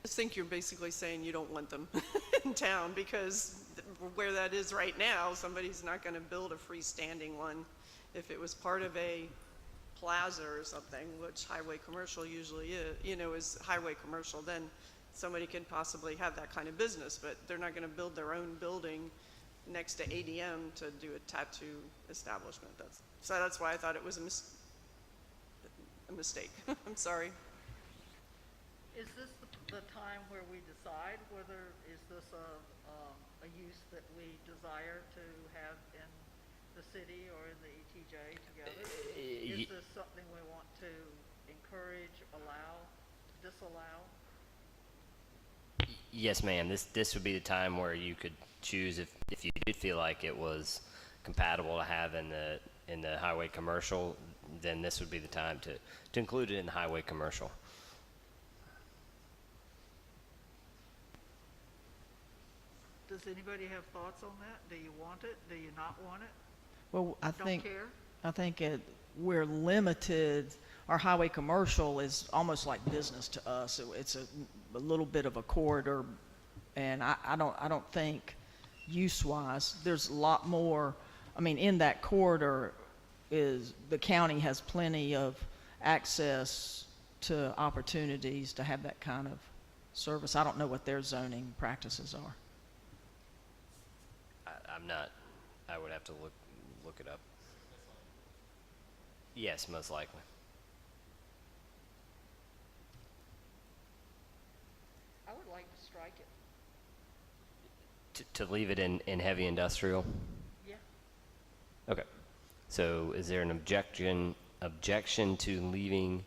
just think you're basically saying you don't want them in town because where that is right now, somebody's not going to build a freestanding one. If it was part of a plaza or something, which highway commercial usually is, you know, is highway commercial, then somebody could possibly have that kind of business, but they're not going to build their own building next to ADM to do a tattoo establishment. So that's why I thought it was a mistake. I'm sorry. Is this the time where we decide whether is this a use that we desire to have in the city or in the ETJ together? Is this something we want to encourage, allow, disallow? Yes, ma'am. This would be the time where you could choose if you did feel like it was compatible to have in the highway commercial, then this would be the time to include it in the highway commercial. Does anybody have thoughts on that? Do you want it? Do you not want it? Well, Don't care? I think we're limited. Our highway commercial is almost like business to us. It's a little bit of a corridor, and I don't think use-wise, there's a lot more. I mean, in that corridor is the county has plenty of access to opportunities to have that kind of service. I don't know what their zoning practices are. I'm not, I would have to look it up. Yes, most likely. I would like to strike it. To leave it in heavy industrial? Yeah. Okay. So is there an objection to leaving,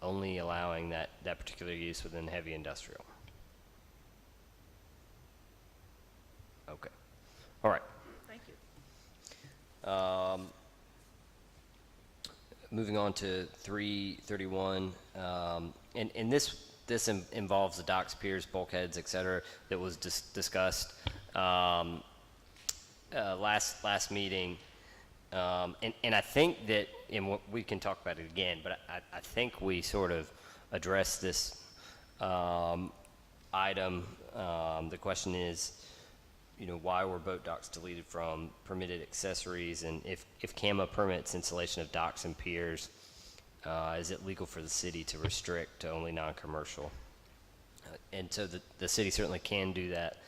only allowing that particular use within heavy industrial? Okay. All right. Thank you. Moving on to 331, and this involves the docks, piers, bulkheads, et cetera, that was discussed last meeting. And I think that, and we can talk about it again, but I think we sort of addressed this item. The question is, why were boat docks deleted from permitted accessories? And if CAMA permits installation of docks and piers, is it legal for the city to restrict to only non-commercial? And so the city certainly can do that.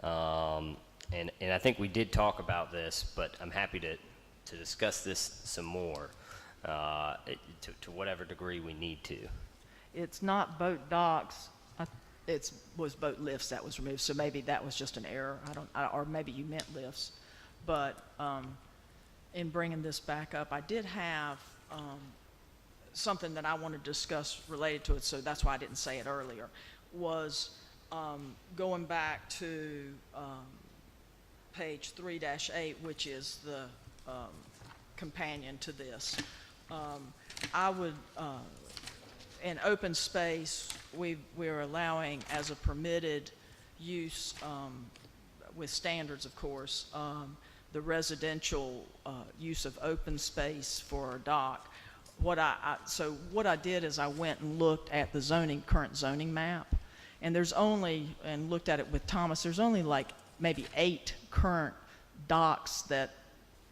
And I think we did talk about this, but I'm happy to discuss this some more to whatever degree we need to. It's not boat docks. It was boat lifts that was removed, so maybe that was just an error. Or maybe you meant lifts. But in bringing this back up, I did have something that I wanted to discuss related to it, so that's why I didn't say it earlier, was going back to page 3-8, which is the companion to this. I would, in open space, we're allowing as a permitted use, with standards, of course, the residential use of open space for a dock. So what I did is I went and looked at the current zoning map, and and looked at it with Thomas, there's only like maybe 8 current docks that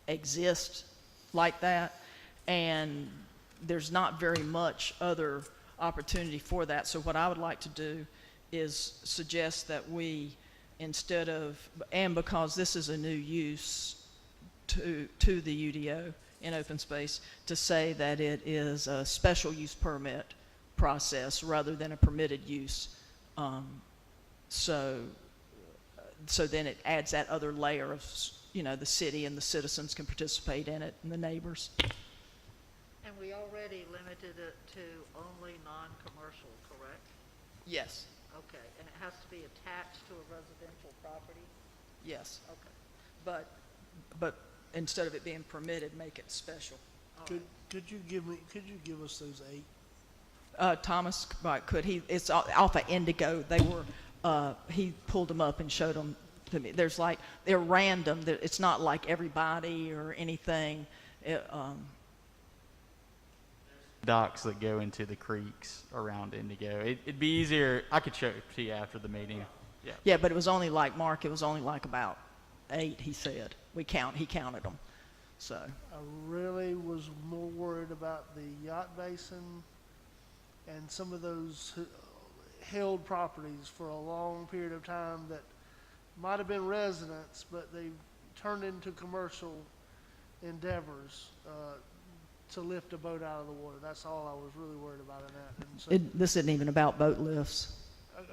exist like that, and there's not very much other opportunity for that. So what I would like to do is suggest that we, instead of, and because this is a new use to the UDO in open space, to say that it is a special use permit process rather than a permitted use. So then it adds that other layer of, the city and the citizens can participate in it, and the neighbors. And we already limited it to only non-commercial, correct? Yes. Okay, and it has to be attached to a residential property? Yes. Okay. But instead of it being permitted, make it special. All Could right. you give us those 8? Thomas, it's off of Indigo. They were, he pulled them up and showed them to me. They're random. It's not like everybody or anything. Docks that go into the creeks around Indigo. It'd be easier. I could show it to you after the meeting. Yeah. Yeah, but it was only like, Mark, it was only like about 8, he said. He counted them. So, I really was more worried about the yacht basin and some of those held properties for a long period of time that might have been residents, but they've turned into commercial endeavors to lift a boat out of the water. That's all I was really worried about in that. And so, this isn't even about boat lifts.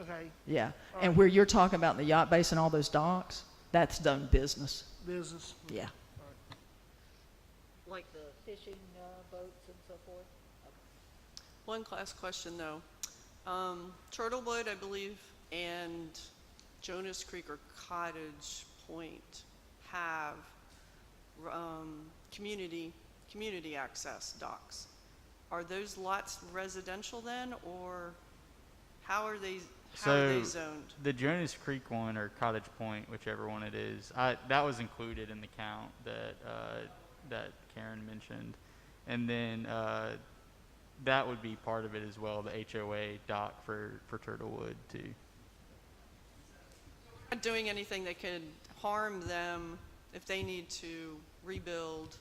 okay, Yeah. All And right. where you're talking about the yacht base and all those docks, that's done business. business. Yeah. Like the fishing boats and so forth? One last question, though. Turtlewood, I believe, and Jonas Creek or Cottage Point have community access docks. Are those lots residential then, or how are they How are they So, zoned? the Jonas Creek one, or Cottage Point, whichever one it is, that was included in the count that Karen mentioned. And then, that would be part of it as well, the HOA dock for Turtlewood too. Not doing anything that could harm them if they need to rebuild,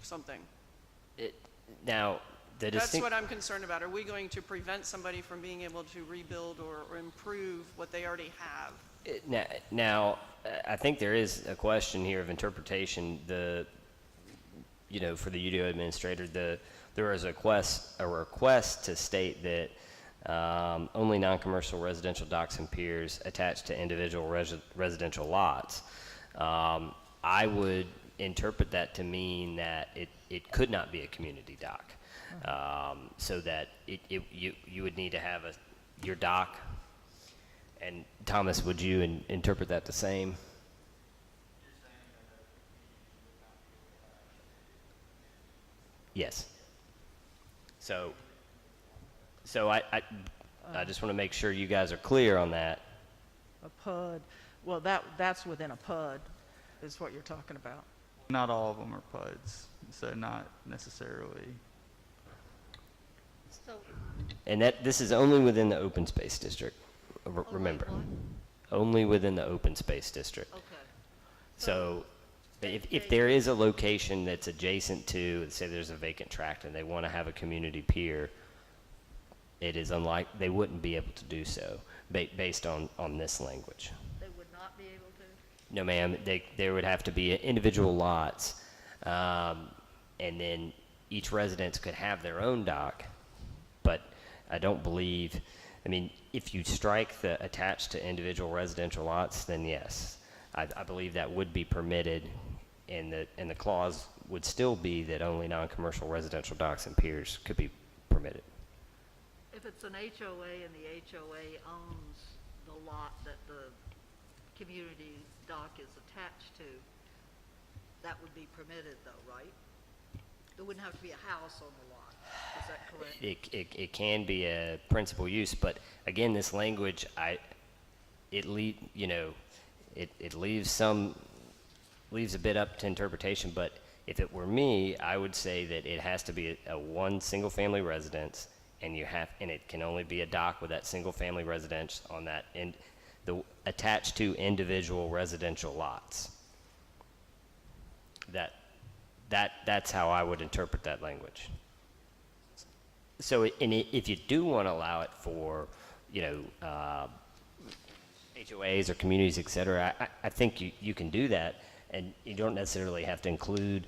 something. Now, the That's distinct. what I'm concerned about. Are we going to prevent somebody from being able to rebuild or improve what they already have? Now, I think there is a question here of interpretation. For the UDO administrator, there is a request to state that only non-commercial residential docks and piers attached to individual residential lots. I would interpret that to mean that it could not be a community dock, so that you would need to have your dock. And Thomas, would you interpret that the same? Yes. So I just want to make sure you guys are clear on that. A PUD, well, that's within a PUD, is what you're talking about. Not all of them are PUDs, so not necessarily. So, And this is only within the open space district. Remember, what? only within the open space district. okay. So if there is a location that's adjacent to, say there's a vacant tract and they want to have a community pier, it is they wouldn't be able to do so based on this language. They would not be able to? No, ma'am. There would have to be individual lots, and then each residence could have their own dock. But I don't believe. I mean, if you strike the attached to individual residential lots, then yes, I believe that would be permitted, and the clause would still be that only non-commercial residential docks and piers could be permitted. If it's an HOA and the HOA owns the lot that the community dock is attached to, that would be permitted though, right? There wouldn't have to be a house on the lot, is that correct? It can be a principal use, but again, this language, it leaves a bit up to interpretation. But if it were me, I would say that it has to be a one single-family residence, and it can only be a dock with that single-family residence on that attached to individual residential lots. That's how I would interpret that language. So, if you do want to allow it for, HOAs or communities, et cetera, I think you can do that, and you don't necessarily have to include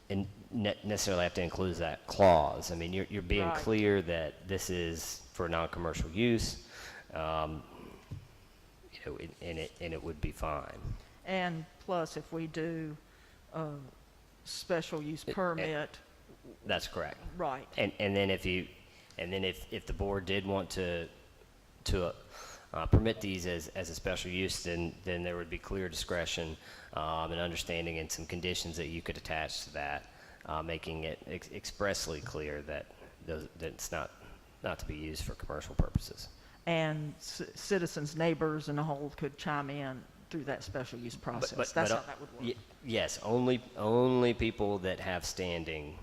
that clause. I mean, you're being Right. clear that this is for non-commercial use, and it would be fine. And plus, if we do a special use permit, That's correct. right, And then if the board did want to permit these as a special use, then there would be clear discretion and understanding and some conditions that you could attach to that, making it expressly clear that it's not to be used for commercial purposes. and citizens, neighbors, and the whole could chime in through that special use process. That's how that would work. Yes, only people that have standing,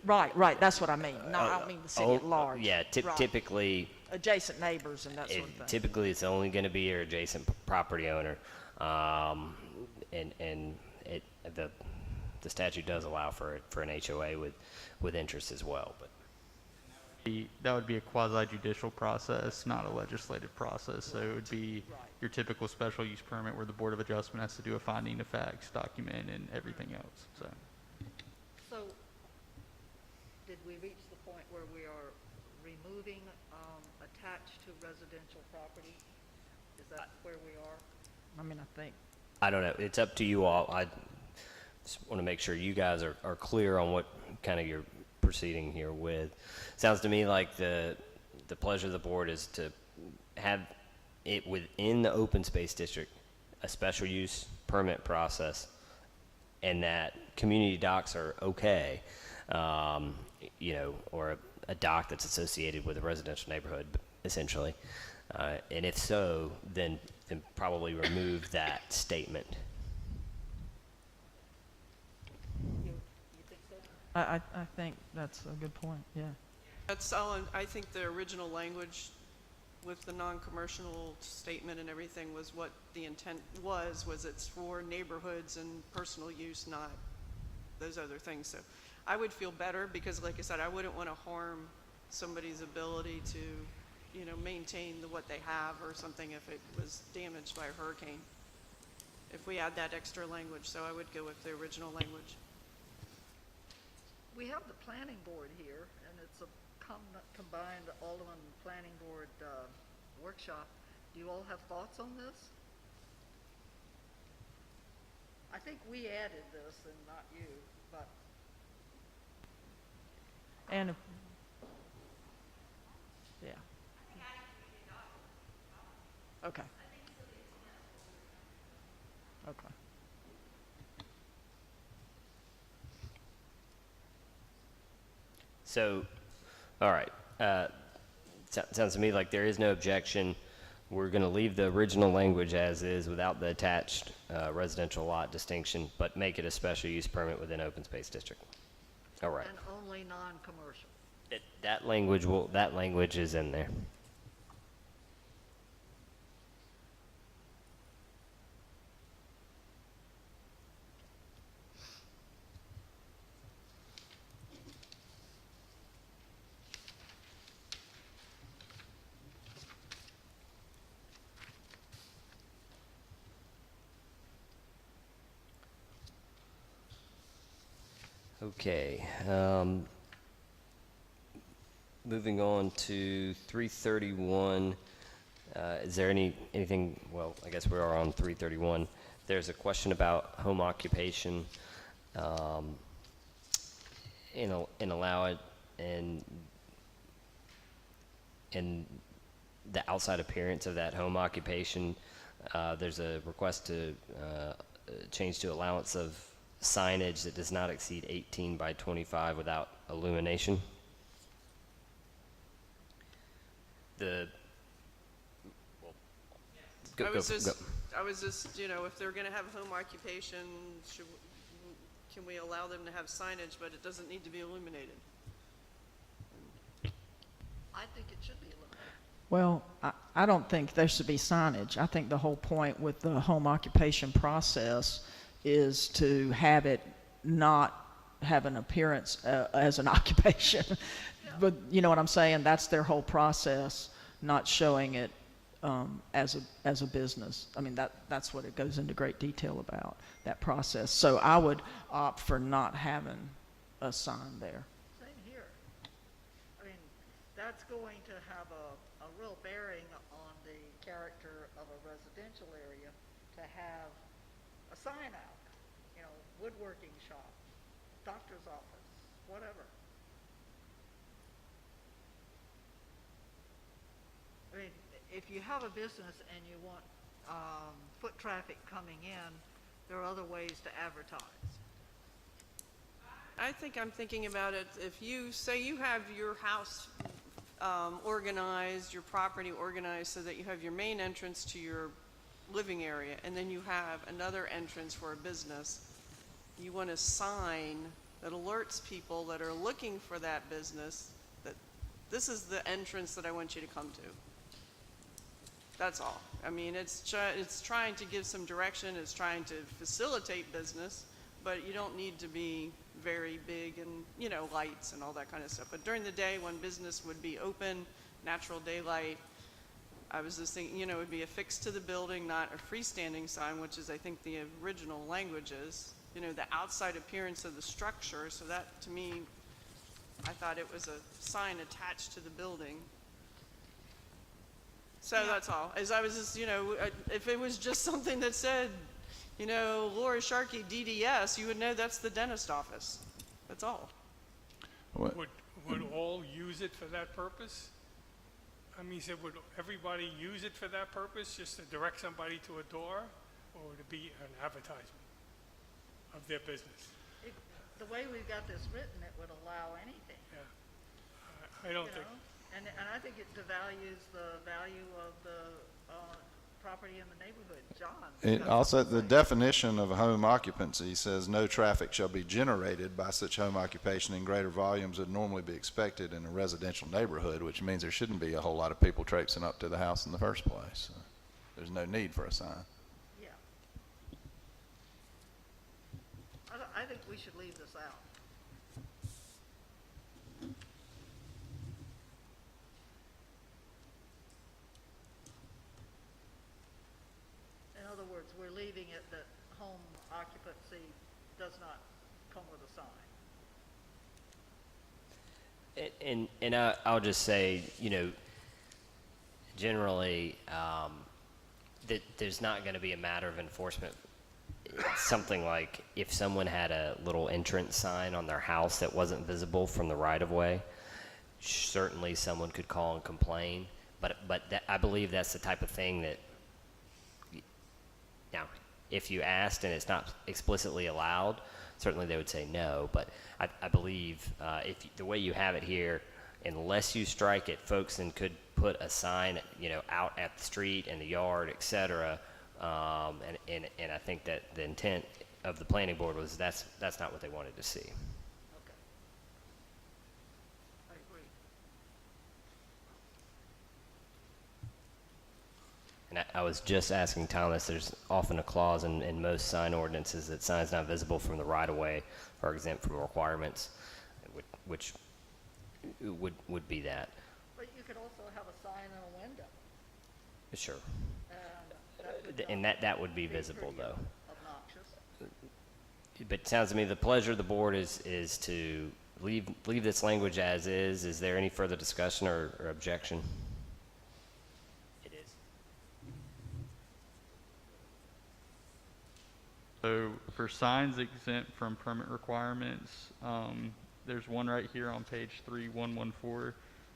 Right, that's what I mean. No, I don't mean the city at large. Yeah, Right. typically, Adjacent neighbors and that sort of thing. typically it's only going to be your adjacent property owner, and the statute does allow for an HOA with interest as well, but. That would be a quasi-judicial process, not a legislative process. So it would be your typical special use permit where the Board of Adjustment has to do a finding of facts, document, and everything else. So, did we reach the point where we are removing attached to residential property? Is that where we are? I mean, I think, I don't know. It's up to you all. I just want to make sure you guys are clear on what kind of you're proceeding here with. Sounds to me like the pleasure of the board is to have it within the open space district, a special use permit process, and that community docks are okay, or a dock that's associated with a residential neighborhood, essentially. And if so, then probably remove that statement. I think that's a good point, yeah. That's all, I think the original language with the non-commercial statement and everything was what the intent was it's for neighborhoods and personal use, not those other things. So I would feel better because, like I said, I wouldn't want to harm somebody's ability to, maintain what they have or something if it was damaged by a hurricane. If we add that extra language, so I would go with the original language. We have the planning board here, and it's a combined Alderman planning board workshop. Do you all have thoughts on this? I think we added this and not you, but And if, yeah. Okay. Okay. So, all right. Sounds to me like there is no objection. We're going to leave the original language as is without the attached residential lot distinction, but make it a special use permit within open space district. All right. and only non-commercial. That language is in there. Okay. Moving on to 331. Is there anything? Well, I guess we are on 331. There's a question about home occupation, and allow it and the outside appearance of that home occupation. There's a request to change to allowance of signage that does not exceed 18 by 25 without illumination. I was just, if they're going to have home occupation, can we allow them to have signage, but it doesn't need to be illuminated? I think it should be eliminated. Well, I don't think there should be signage. I think the whole point with the home occupation process is to have it not have an appearance as an occupation. But you know what I'm saying? That's their whole process, not showing it as a business. I mean, that's what it goes into great detail about, that process. So I would opt for not having a sign there. Same here. I mean, that's going to have a real bearing on the character of a residential area to have a sign out, woodworking shop, doctor's office, whatever. I mean, if you have a business and you want foot traffic coming in, there are other ways to advertise. I think I'm thinking about it, if you say you have your house organized, your property organized so that you have your main entrance to your living area, and then you have another entrance for a business, you want a sign that alerts people that are looking for that business that this is the entrance that I want you to come to. That's all. I mean, it's trying to give some direction, it's trying to facilitate business, but you don't need to be very big and, lights and all that kind of stuff. But during the day when business would be open, natural daylight, I was just thinking, it would be affixed to the building, not a freestanding sign, which is, I think, the original language is, the outside appearance of the structure. So that, to me, I thought it was a sign attached to the building. So that's all. As I was just, if it was just something that said, Laura Sharkey, DDS, you would know that's the dentist office. That's all. What- Would all use it for that purpose? I mean, would everybody use it for that purpose, just to direct somebody to a door, or would it be an advertisement of their business? The way we've got this written, it would allow anything. Yeah. I don't think, And I think it devalues the value of the property in the neighborhood. John? It also, the definition of a home occupancy says no traffic shall be generated by such home occupation in greater volumes than normally be expected in a residential neighborhood, which means there shouldn't be a whole lot of people traipsing up to the house in the first place. So there's no need for a sign. Yeah. I think we should leave this out. In other words, we're leaving it that home occupancy does not come with a sign. And I'll just say, you know, generally, that there's not going to be a matter of enforcement. Something like if someone had a little entrance sign on their house that wasn't visible from the right of way, certainly someone could call and complain. But that, I believe that's the type of thing that, now, if you asked and it's not explicitly allowed, certainly they would say no. But I believe the way you have it here, unless you strike it, folks then could put a sign, you know, out at the street, in the yard, et cetera. And I think that the intent of the planning board was that's not what they wanted to see. Okay. I agree. And I was just asking Thomas, there's often a clause in most sign ordinances that signs not visible from the right-of-way are exempt from requirements, which would be that. But you could also have a sign in a window. Sure. And That would be visible, pretty though. obnoxious. But it sounds to me the pleasure of the board is to leave this language as is. Is there any further discussion or objection? It is. So for signs exempt from permit requirements, there's one right here on page 3114,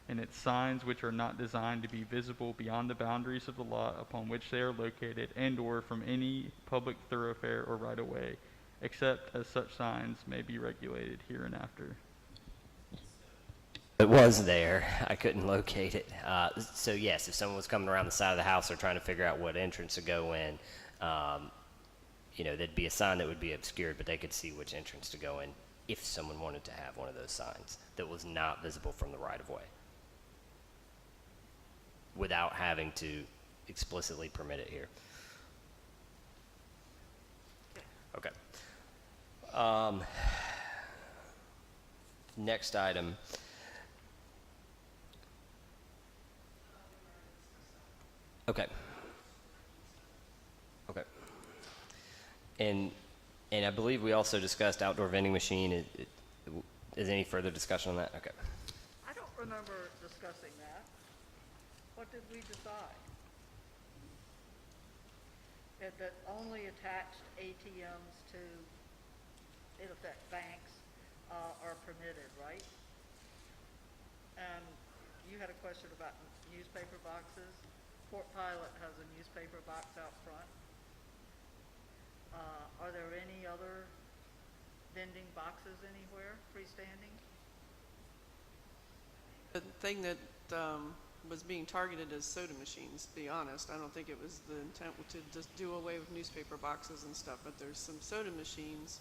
and it's signs which are not designed to be visible beyond the boundaries of the lot upon which they are located and/or from any public thoroughfare or right-of-way, except as such signs may be regulated hereinafter. It was there. I couldn't locate it. So yes, if someone was coming around the side of the house or trying to figure out what entrance to go in, you know, there'd be a sign that would be obscured, but they could see which entrance to go in if someone wanted to have one of those signs that was not visible from the right-of-way, without having to explicitly permit it here. Okay. Next item. Okay. Okay. And I believe we also discussed outdoor vending machine. Is any further discussion on that? Okay. I don't remember discussing that. What did we decide? That only attached ATMs to, in effect, banks are permitted, right? And you had a question about newspaper boxes. Port Pilot has a newspaper box out front. Are there any other vending boxes anywhere, freestanding? The thing that was being targeted as soda machines, to be honest. I don't think it was the intent to just do away with newspaper boxes and stuff, but there's some soda machines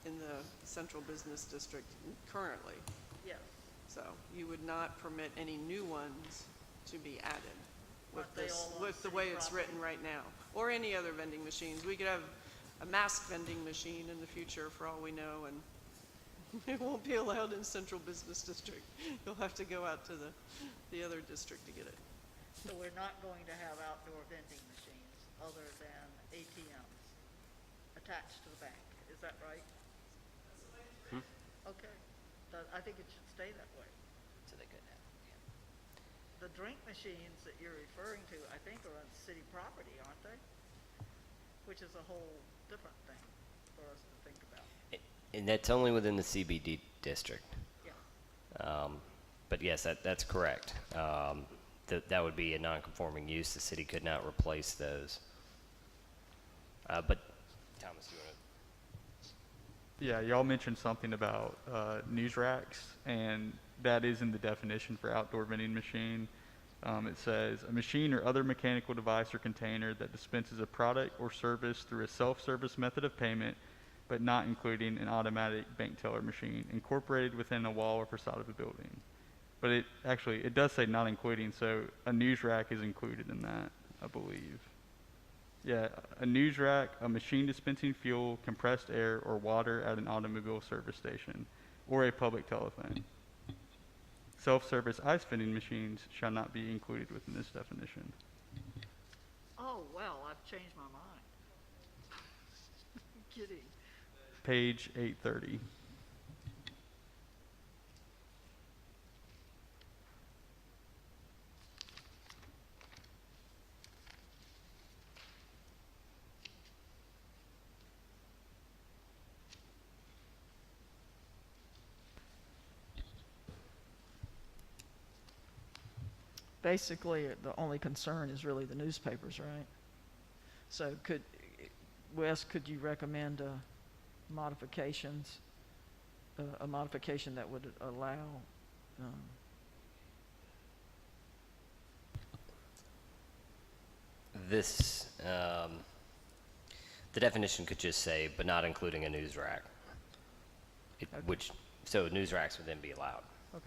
in the central business district currently. Yes. So you would not permit any new ones to be added with Aren't they this, all on with the city way it's property? written right now. Or any other vending machines. We could have a mask vending machine in the future for all we know, and it won't be allowed in central business district. You'll have to go out to the other district to get it. So we're not going to have outdoor vending machines other than ATMs attached to the bank. Is that right? Okay. I think it should stay that way. So they could have. Yeah. The drink machines that you're referring to, I think, are on city property, aren't they? Which is a whole different thing for us to think about. And that's only within the CBD district. Yeah. But yes, that's correct. That would be a non-conforming use. The city could not replace those. But Thomas, you want to? Yeah, y'all mentioned something about news racks, and that is in the definition for outdoor vending machine. It says, a machine or other mechanical device or container that dispenses a product or service through a self-service method of payment, but not including an automatic bank teller machine, incorporated within a wall or facade of a building. But it does say not including, so a news rack is included in that, I believe. Yeah, a news rack, a machine dispensing fuel, compressed air, or water at an automobile service station, or a public telephone. Self-service ice vending machines shall not be included within this definition. Oh, well, I've changed my mind. Kidding. Page 830. Basically, the only concern is really the newspapers, right? So Wes, could you recommend modifications, a modification that would allow, This, the definition could just say, but not including a news rack. Okay. So news racks would then be allowed. okay.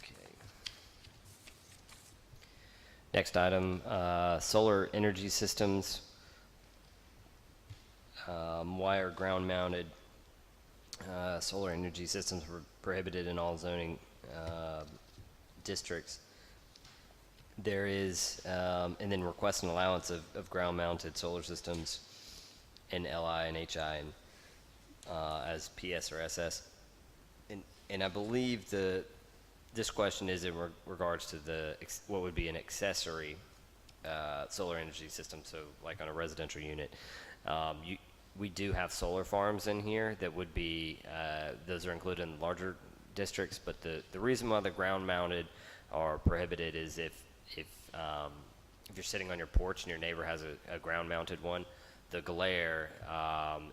Okay. Next item, solar energy systems. Wire ground mounted solar energy systems were prohibited in all zoning districts. There is, and then request an allowance of ground mounted solar systems in LI and HI and, as PS or SS. And I believe this question is in regards to what would be an accessory solar energy system, so like on a residential unit. We do have solar farms in here that would be, those are included in larger districts, but the reason why the ground mounted are prohibited is if you're sitting on your porch and your neighbor has a ground mounted one, the glare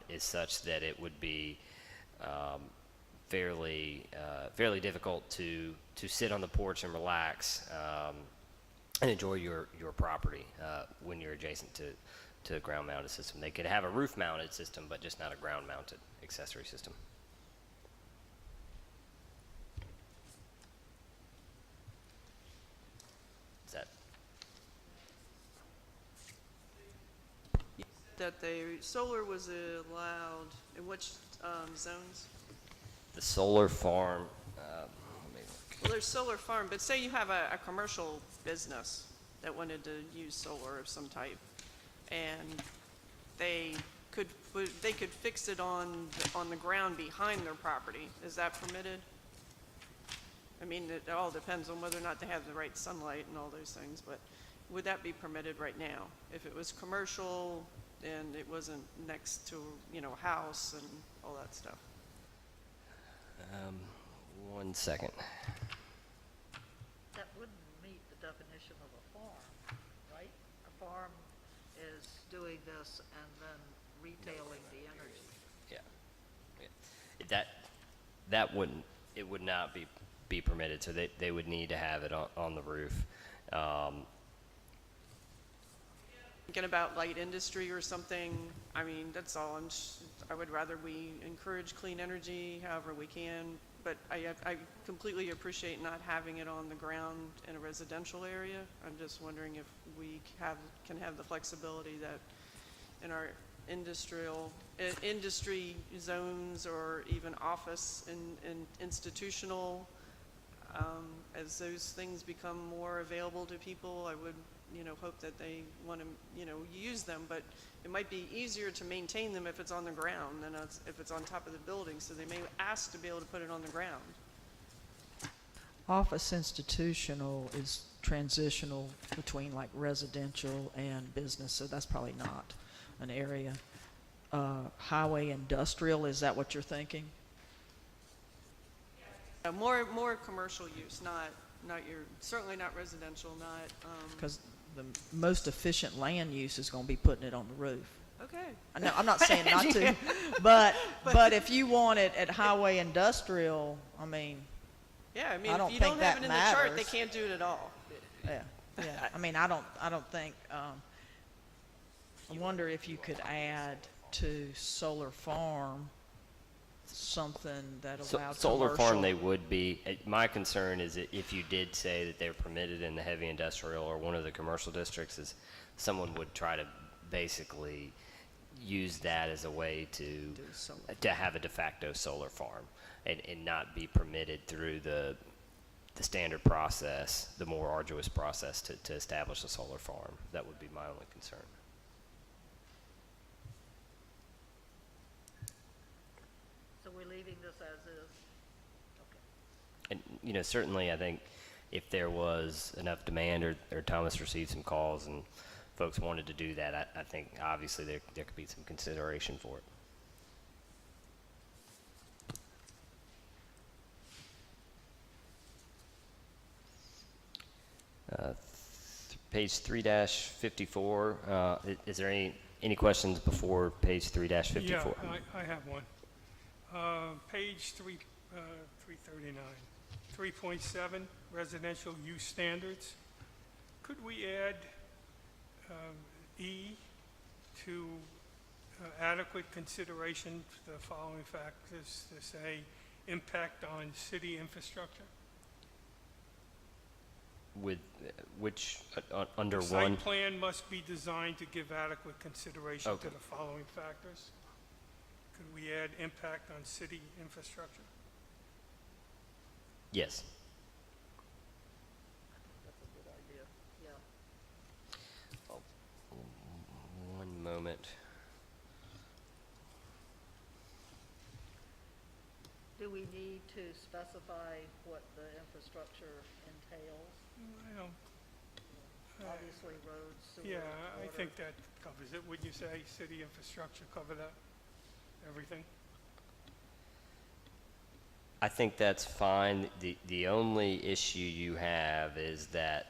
is such that it would be fairly difficult to sit on the porch and relax and enjoy your property when you're adjacent to a ground mounted system. They could have a roof mounted system, but just not a ground mounted accessory system. Is that That solar was allowed in which zones? the solar farm? Let me look. Well, there's solar farm, but say you have a commercial business that wanted to use solar of some type, and they could fix it on the ground behind their property. Is that permitted? I mean, it all depends on whether or not they have the right sunlight and all those things, but would that be permitted right now? If it was commercial and it wasn't next to, a house and all that stuff? 1 second. That wouldn't meet the definition of a farm, right? A farm is doing this and then retailing the energy. Yeah. That wouldn't, it would not be permitted, so they would need to have it on the roof. Thinking about light industry or something, I mean, that's all. I would rather we encourage clean energy however we can, but I completely appreciate not having it on the ground in a residential area. I'm just wondering if we can have the flexibility that in our industry zones or even office and institutional, as those things become more available to people, I would hope that they want to use them, but it might be easier to maintain them if it's on the ground than if it's on top of the building, so they may ask to be able to put it on the ground. Office institutional is transitional between like residential and business, so that's probably not an area. Highway industrial, is that what you're thinking? More commercial use, not your, certainly not residential, not, Because the most efficient land use is going to be putting it on the roof. okay. No, I'm not saying not to, but if you want it at highway industrial, I mean, Yeah, I mean, I don't if you think don't have that it in the chart, they matters. can't do it at all. yeah, yeah. I mean, I don't think. I wonder if you could add to solar farm something that allowed Solar commercial. farm, they would be. My concern is that if you did say that they're permitted in the heavy industrial or one of the commercial districts, is someone would try to basically use that as a way to solar. have a de facto solar farm and not be permitted through the standard process, the more arduous process to establish a solar farm. That would be my only concern. So we're leaving this as is? Okay. And, certainly I think if there was enough demand or Thomas received some calls and folks wanted to do that, I think obviously there could be some consideration for it. Page 3-54, is there any questions before page 3-54? Yeah, I have one. Page 339, 3.7, residential use standards. Could we add E to adequate consideration for the following factors to say impact on city infrastructure? With which, under The one? site plan must be designed to give adequate consideration Okay. to the following factors. Could we add impact on city infrastructure? Yes. That's a good idea, yeah. One moment. Do we need to specify what the infrastructure entails? I don't, Obviously, roads, sewer, yeah, I water. think that covers it. Wouldn't you say city infrastructure cover that? Everything? I think that's fine. The only issue you have is that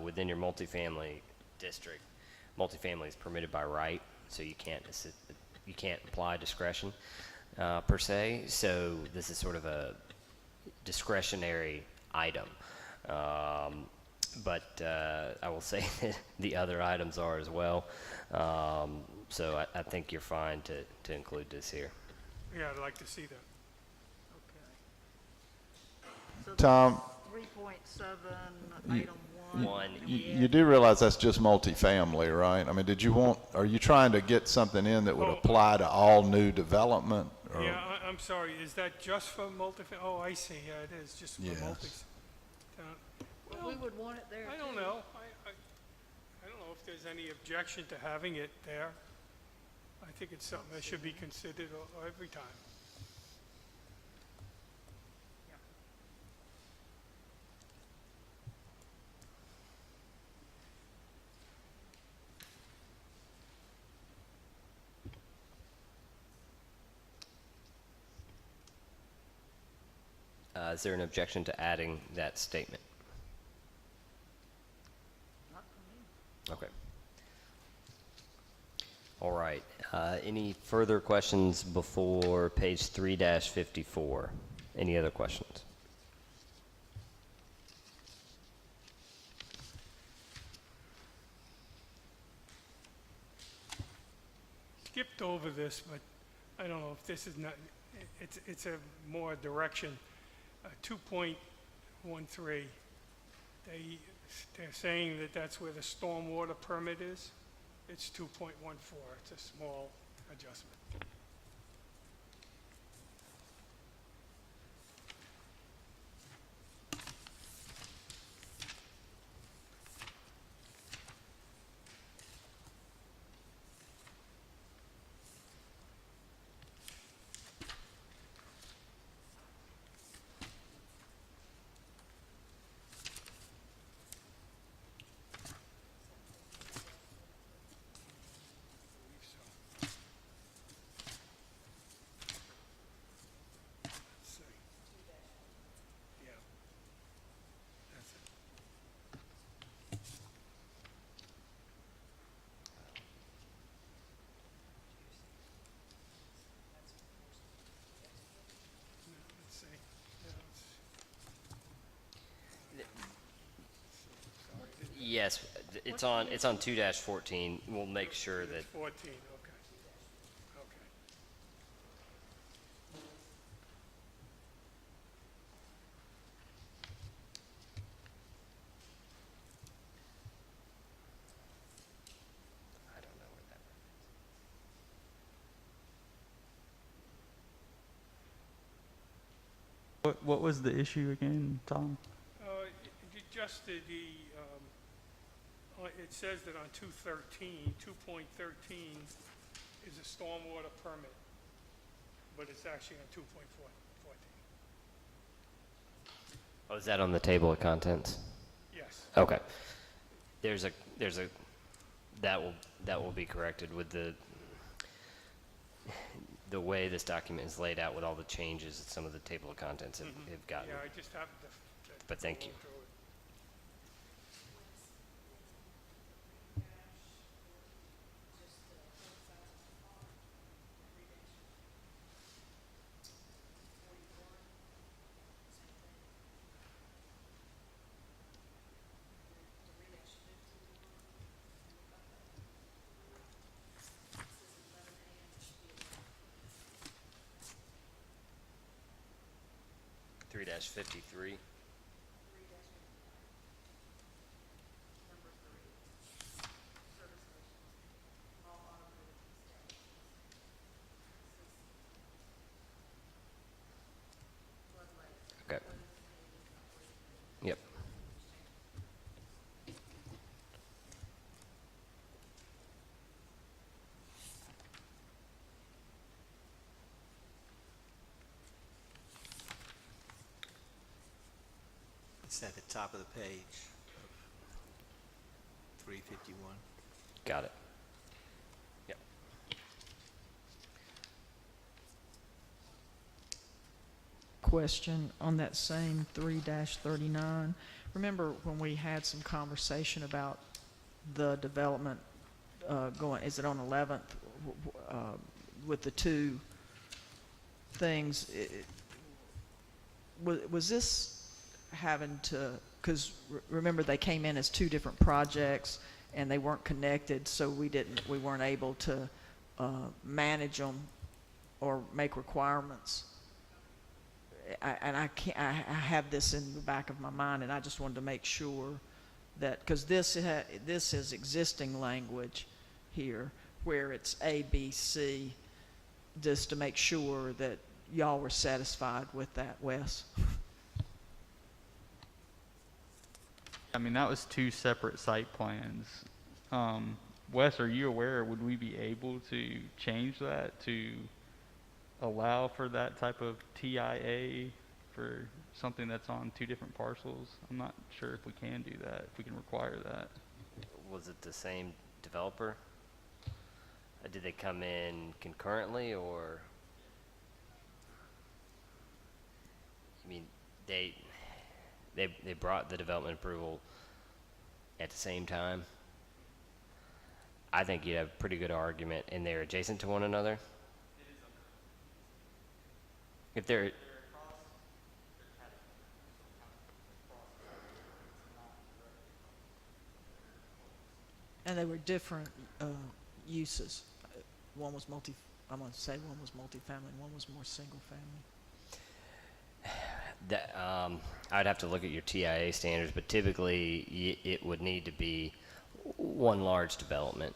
within your multifamily district, multifamily is permitted by right, so you can't apply discretion per se. So this is sort of a discretionary item. But I will say that the other items are as well. So I think you're fine to include this here. Yeah, I'd like to see that. Okay. So Tom, 3.7, You- item 1. One. do we you add- do realize that's just multifamily, right? I mean, are you trying to get something in that would Oh. apply to all new development? or- Yeah, I'm sorry, is that just for multifamily? Oh, I see, yeah, it is, just for Yes. multis. We would want it there, I don't too. know. I don't know if there's any objection to having it there. I think it's something that should be considered every time. Is there an objection to adding that statement? Not for me. Okay. All right. Any further questions before page 3-54? Any other questions? Skipped over this, but I don't know if this is not, it's a more direction. 2.13, they're saying that that's where the stormwater permit is. It's 2.14, it's a small adjustment. Yes, it's on 2-14. We'll make sure that 14, okay. Okay. I don't know where that. What was the issue again, Tom? Just it says that on 2.13 is a stormwater permit, but it's actually on 2.14. Oh, is that on the table of contents? Yes. Okay. There's a that will be corrected with the way this document is laid out with all the changes that some of the table of contents have gotten. Yeah, I just happened to. But thank you. go through it. (3-53). Okay. Yep. It's at the top of the page of 351. Got it. Yep. Question on that same 3-39. Remember when we had some conversation about the development going, is it on 11th, with the two things? Was this having to, because remember they came in as two different projects and they weren't connected, so we weren't able to manage them or make requirements. I have this in the back of my mind, and I just wanted to make sure that, because this is existing language here where it's A, B, C, just to make sure that y'all were satisfied with that, Wes. I mean, that was two separate site plans. Wes, are you aware, would we be able to change that to allow for that type of TIA for something that's on two different parcels? I'm not sure if we can do that, if we can require that. Was it the same developer? Did they come in concurrently, or? I mean, they brought the development approval at the same time. I think you'd have a pretty good argument, and they're adjacent to one another. If they're And they were different uses. One was I'm going to say one was multifamily, and one was more single family. that, I'd have to look at your TIA standards, but typically it would need to be one large development.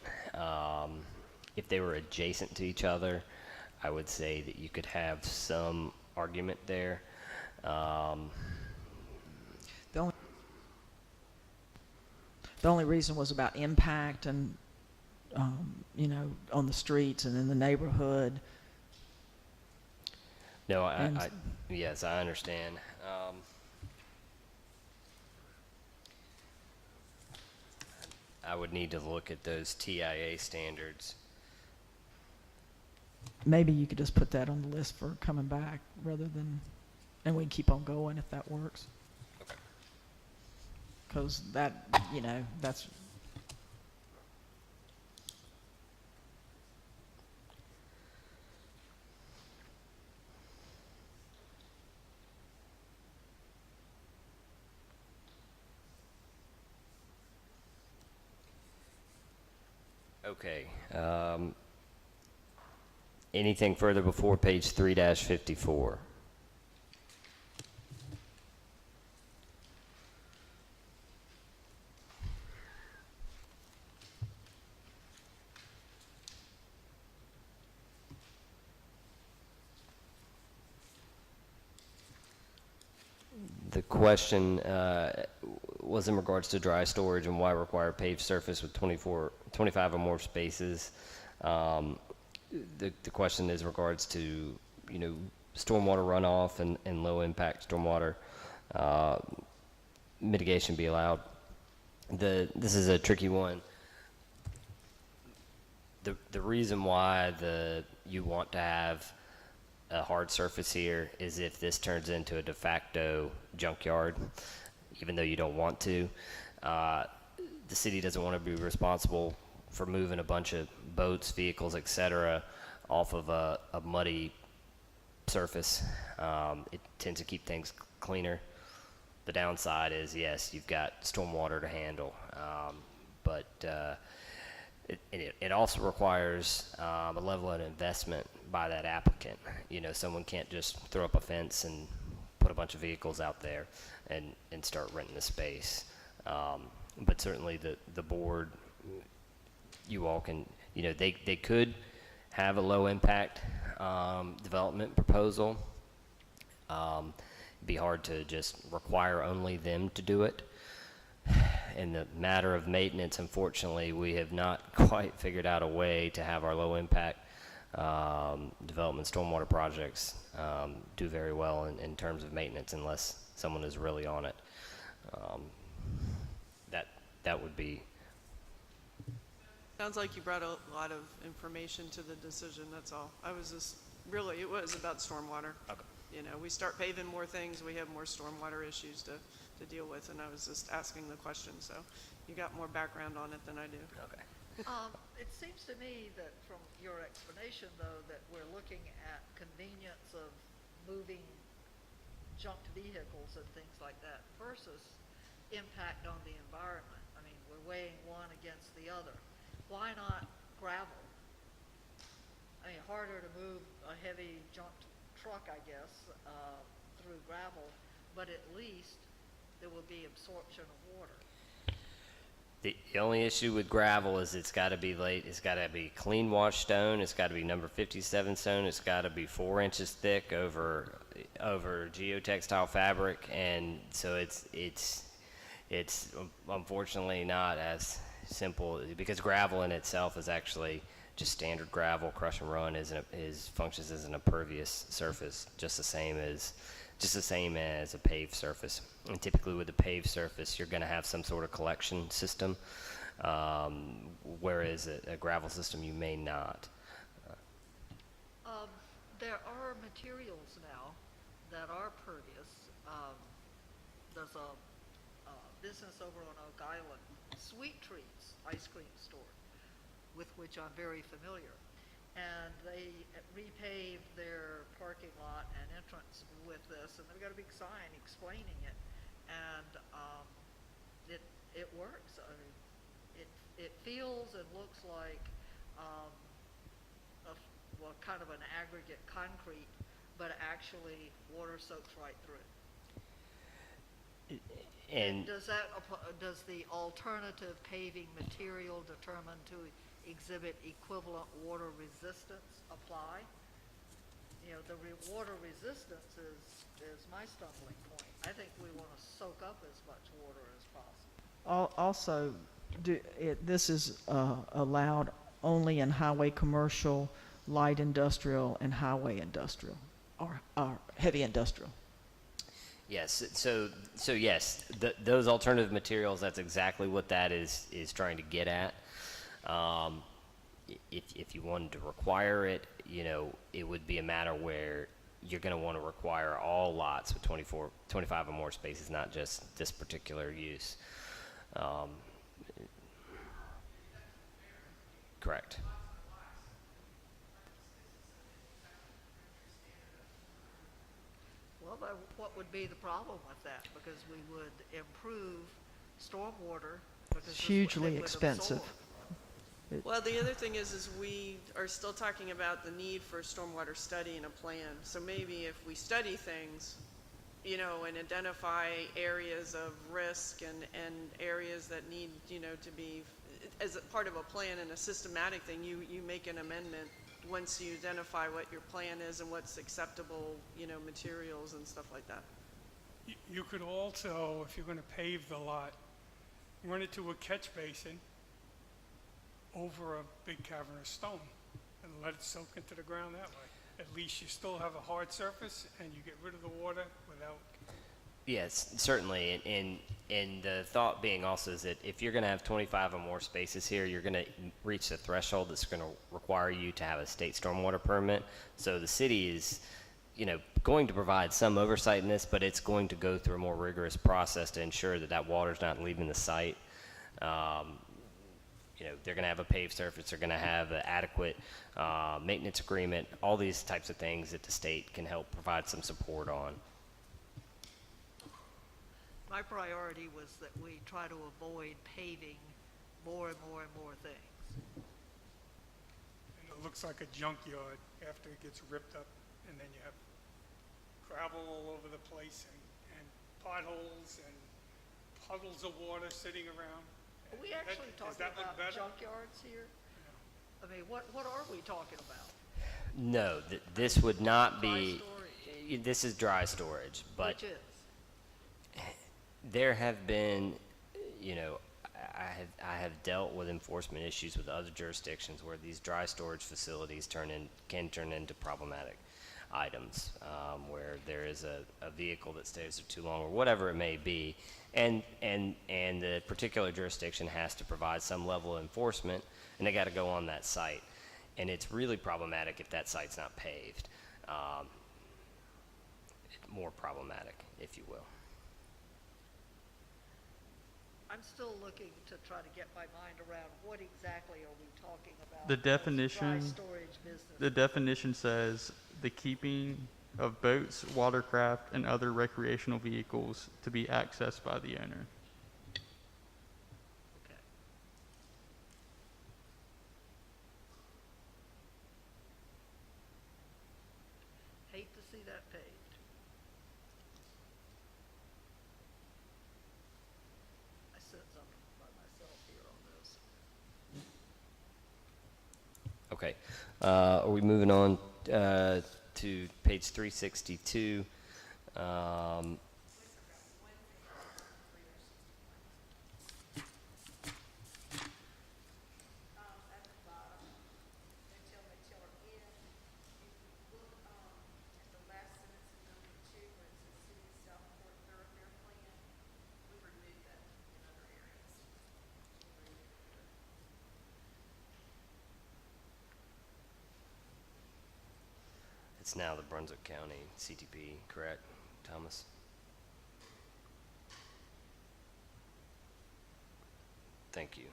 If they were adjacent to each other, I would say that you could have some argument there. The only reason was about impact and, on the streets and in the neighborhood. No, And- yes, I understand. I would need to look at those TIA standards. Maybe you could just put that on the list for coming back rather than, and we can keep on going if that works. Okay. Because that, that's, Okay. Anything further before page 3-54? The question was in regards to dry storage and why require paved surface with 25 or more spaces. The question is in regards to, stormwater runoff and low impact stormwater mitigation be allowed. This is a tricky one. The reason why you want to have a hard surface here is if this turns into a de facto junkyard, even though you don't want to. The city doesn't want to be responsible for moving a bunch of boats, vehicles, etc. off of a muddy surface. It tends to keep things cleaner. The downside is, yes, you've got stormwater to handle, but it also requires a level of investment by that applicant. Someone can't just throw up a fence and put a bunch of vehicles out there and start renting the space. But certainly the board, you all can, they could have a low impact development proposal. It'd be hard to just require only them to do it. In the matter of maintenance, unfortunately, we have not quite figured out a way to have our low impact development stormwater projects do very well in terms of maintenance unless someone is really on it. That would be. Sounds like you brought a lot of information to the decision, that's all. I was just, really, it was about stormwater. Okay. We start paving more things, we have more stormwater issues to deal with, and I was just asking the question, so you got more background on it than I do. Okay. It seems to me that from your explanation, though, that we're looking at convenience of moving junked vehicles and things like that versus impact on the environment. I mean, we're weighing one against the other. Why not gravel? I mean, harder to move a heavy junked truck, I guess, through gravel, but at least there will be absorption of water. The only issue with gravel is it's got to be it's got to be clean washed stone, it's got to be number 57 stone, it's got to be 4 inches thick over geotextile fabric, and so it's unfortunately not as simple, because gravel in itself is actually just standard gravel. Crush and run functions as an impervious surface, just the same as a paved surface. And typically with a paved surface, you're going to have some sort of collection system, whereas a gravel system you may not. There are materials now that are pervious. There's a business over on Oak Island, Sweet Treats ice cream store, with which I'm very familiar. And they repaved their parking lot and entrance with this, and they've got a big sign explaining it, and it works. I mean, it feels and looks like kind of an aggregate concrete, but actually water soaks right through it. And Does the alternative paving material determined to exhibit equivalent water resistance apply? The water resistance is my stumbling point. I think we want to soak up as much water as possible. Also, this is allowed only in highway commercial, light industrial, and highway industrial, or heavy industrial. yes, so yes, those alternative materials, that's exactly what that is trying to get at. If you wanted to require it, it would be a matter where you're going to want to require all lots with 25 or more spaces, not just this particular use. Correct. Well, what would be the problem with that? Because we would improve stormwater. Because It's hugely expensive. Well, the other thing is we are still talking about the need for a stormwater study and a plan. So maybe if we study things, you know, and identify areas of risk and areas that need, you know, to be, as a part of a plan and a systematic thing, you make an amendment once you identify what your plan is and what's acceptable, you know, materials and stuff like that. You could also, if you're going to pave the lot, run it to a catch basin over a big cavernous stone and let it soak into the ground that way. At least you still have a hard surface and you get rid of the water without. Yes, certainly, and the thought being also is that if you're going to have 25 or more spaces here, you're going to reach the threshold that's going to require you to have a state stormwater permit. So the city is, you know, going to provide some oversight in this, but it's going to go through a more rigorous process to ensure that that water's not leaving the site. You know, they're going to have a paved surface, they're going to have an adequate maintenance agreement, all these types of things that the state can help provide some support on. My priority was that we try to avoid paving more and more and more things. And it looks like a junkyard after it gets ripped up, and then you have gravel all over the place and potholes and puddles of water sitting around. Are we actually Does talking that look about better? junkyards here? I mean, what are we talking about? No, this would not Dry be, storage. this is dry storage, but Which is? there have been, you know, I have dealt with enforcement issues with other jurisdictions where these dry storage facilities can turn into problematic items, where there is a vehicle that stays there too long or whatever it may be, and the particular jurisdiction has to provide some level of enforcement, and they got to go on that site, and it's really problematic if that site's not paved. More problematic, if you will. I'm still looking to try to get my mind around what exactly are we talking about? The as definition- Dry storage business. The definition says the keeping of boats, watercraft, and other recreational vehicles to be accessed by the owner. Okay. Hate to see that paved. I said something by myself here on this. Okay. Are we moving on to page 362? At the bottom, until or if, if you look, at the last sentence of number 2, where it says City of Southport Thoroughfare Plan, we removed that in other areas. We removed it. It's now the Brunswick County CTP, correct, Thomas? Thank you.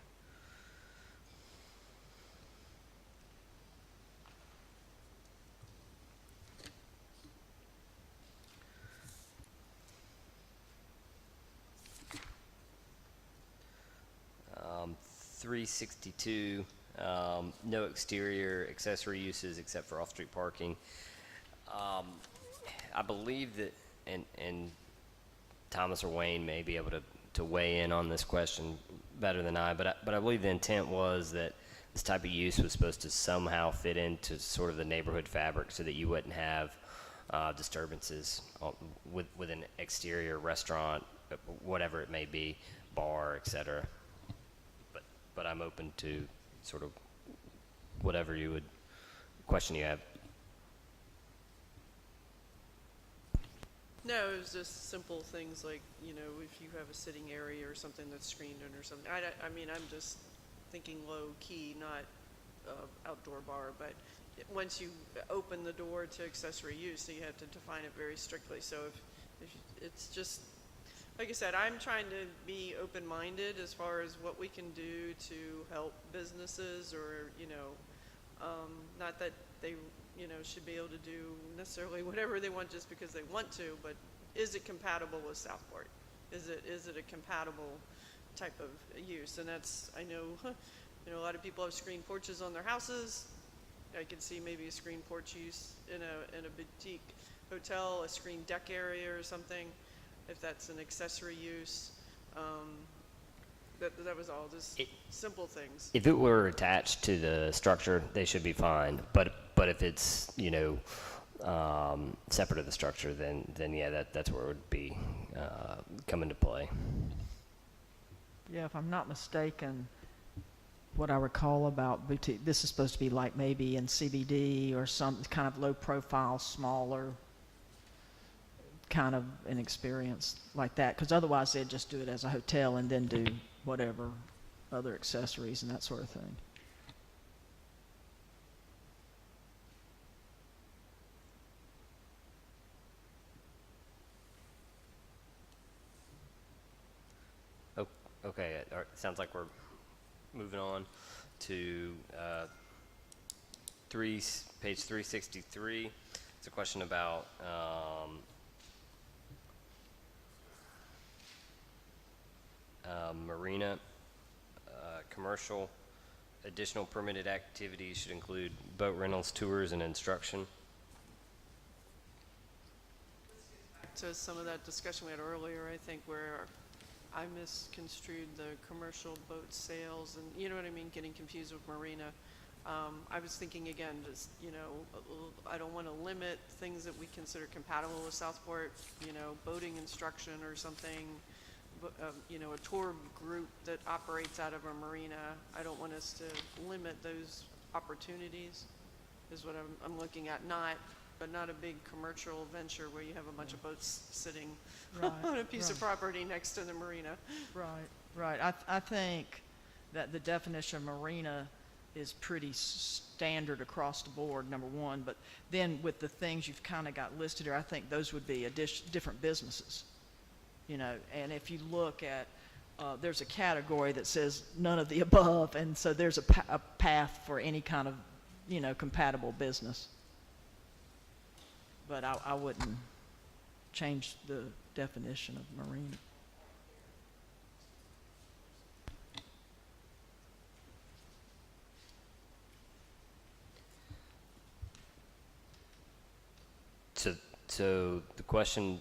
Um, 362, no exterior accessory uses except for off-street parking. I believe that, and Thomas or Wayne may be able to weigh in on this question better than I, but I believe the intent was that this type of use was supposed to somehow fit into sort of the neighborhood fabric so that you wouldn't have disturbances with an exterior restaurant, whatever it may be, bar, etc. But I'm open to sort of whatever question you have. No, it was just simple things like, you know, if you have a sitting area or something that's screened in or something. I mean, I'm just thinking low key, not outdoor bar, but once you open the door to accessory use, you have to define it very strictly. So if it's just, like I said, I'm trying to be open-minded as far as what we can do to help businesses or, you know, not that they, you know, should be able to do necessarily whatever they want just because they want to, but is it compatible with Southport? Is it a compatible type of use? And that's, I know You know, a lot of people have screen porches on their houses. I could see maybe a screen porch use in a boutique hotel, a screen deck area or something, if that's an accessory use. That was all, just simple things. If it were attached to the structure, they should be fine. But if it's, you know, separate of the structure, then yeah, that's where it would be come into play. Yeah, if I'm not mistaken, what I recall about boutique, this is supposed to be like maybe in CBD or some kind of low profile, smaller kind of an experience like that, because otherwise they'd just do it as a hotel and then do whatever other accessories and that sort of thing. Okay, sounds like we're moving on to page 363. It's a question about marina, commercial. Additional permitted activities should include boat rentals, tours, and instruction. To some of that discussion we had earlier, I think, where I misconstrued the commercial boat sales, and you know what I mean, getting confused with marina. I was thinking again, just, you know, I don't want to limit things that we consider compatible with Southport, you know, boating instruction or something, you know, a tour group that operates out of a marina. I don't want us to limit those opportunities, is what I'm looking at, but not a big commercial venture where you have a bunch of boats sitting on a piece of property next to the marina. Right. I think that the definition of marina is pretty standard across the board, number one, but then with the things you've kind of got listed here, I think those would be different businesses, you know, and if you look at, there's a category that says none of the above, and so there's a path for any kind of, you know, compatible business. But I wouldn't change the definition of marina. So the question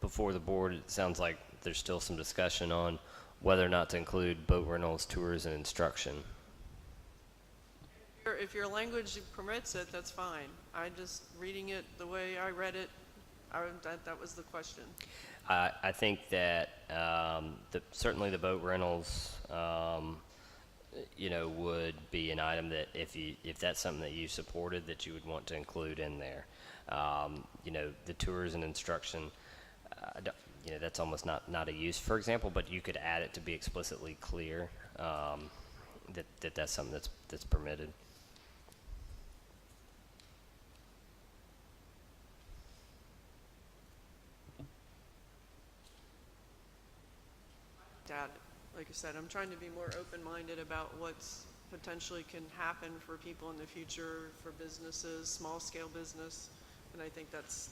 before the board, it sounds like there's still some discussion on whether or not to include boat rentals, tours, and instruction. If your language permits it, that's fine. I just, reading it the way I read it, that was the question. I think that certainly the boat rentals, you know, would be an item that if that's something that you supported, that you would want to include in there. You know, the tours and instruction, you know, that's almost not a use, for example, but you could add it to be explicitly clear that's something that's permitted. Like I said, I'm trying to be more open-minded about what's potentially can happen for people in the future, for businesses, small-scale business, and I think that's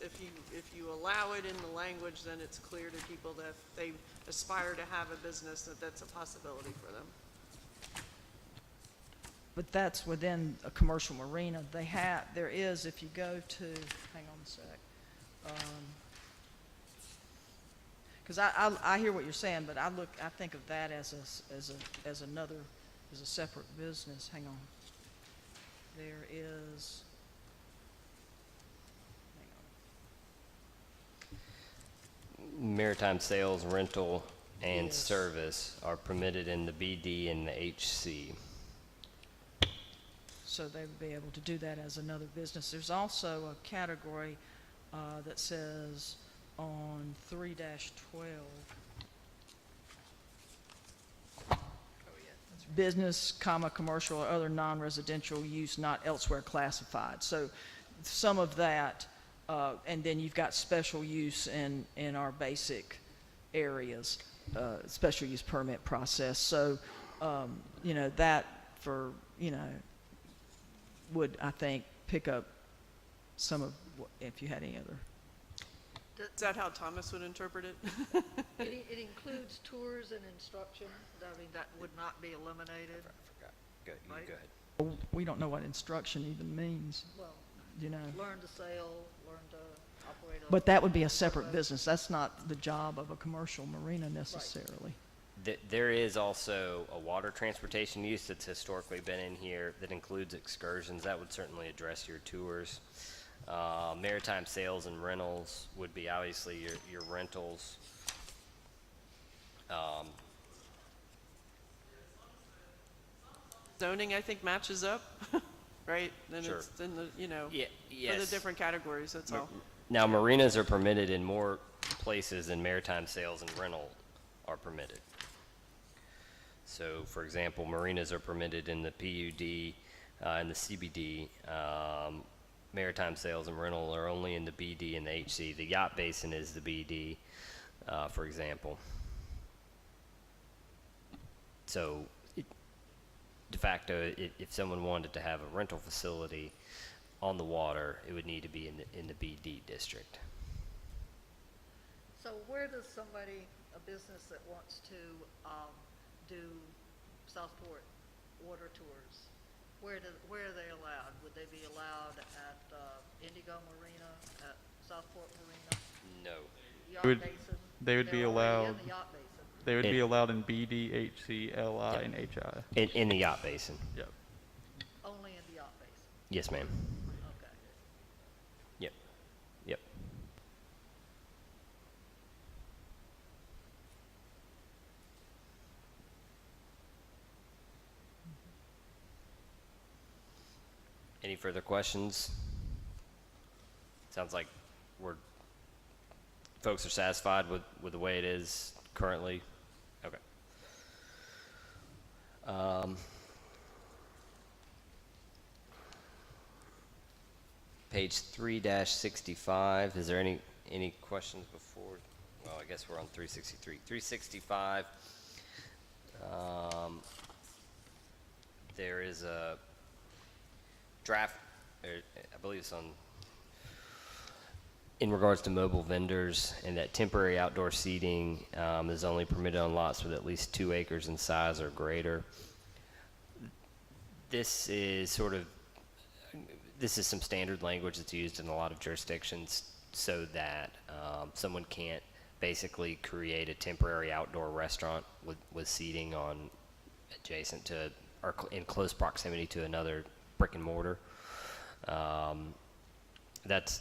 if you allow it in the language, then it's clear to people that if they aspire to have a business, that's a possibility for them. But that's within a commercial marina. There is, if you go to, hang on a sec. Because I hear what you're saying, but I think of that as a separate business. Hang on. There is. Hang on. Maritime sales, rental, and service are permitted in the BD and the HC. So they would be able to do that as another business. There's also a category that says on 3-12. Business, commercial, or other non-residential use not elsewhere classified. So some of that, and then you've got special use in our basic areas, special use permit process. So, you know, that for, you know, would, I think, pick up some of what, if you had any other Is that how Thomas would interpret it? It includes tours and instruction. I mean, that would not be eliminated. I forgot. Go, you Right. go ahead. We don't know what instruction even means, Well, you know. learn to sail, learn to operate a. But that would be a separate business. That's not the job of a commercial marina necessarily. There is also a water transportation use that's historically been in here that includes excursions. That would certainly address your tours. Maritime sales and rentals would be obviously your rentals. Zoning, I think, matches up, right? Then Sure. it's in the, you know, Yeah, for the yes. different categories, that's all. Now, marinas are permitted in more places than maritime sales and rental are permitted. So, for example, marinas are permitted in the PUD, and the CBD. Maritime sales and rental are only in the BD and the HC. The yacht basin is the BD, for example. So, de facto, if someone wanted to have a rental facility on the water, it would need to be in the BD district. So where does somebody, a business that wants to do Southport water tours, where are they allowed? Would they be allowed at Indigo Marina, at Southport Marina, No. Yacht Would- Basin? they would be They're already allowed- in the Yacht Basin. They would It- be allowed in BD, HC, LI, Yep. and HI. In the yacht basin. Yep. Only in the Yacht Basin, Yes, ma'am. okay. Yep. Yep. Any further questions? Sounds like folks are satisfied with the way it is currently. Okay. Page 3-65, is there any questions before? Well, I guess we're on 363. 365, there is a draft, I believe it's in regards to mobile vendors, and that temporary outdoor seating is only permitted on lots with at least 2 acres in size or greater. This is some standard language that's used in a lot of jurisdictions so that someone can't basically create a temporary outdoor restaurant with seating on adjacent to or in close proximity to another brick and mortar. That's,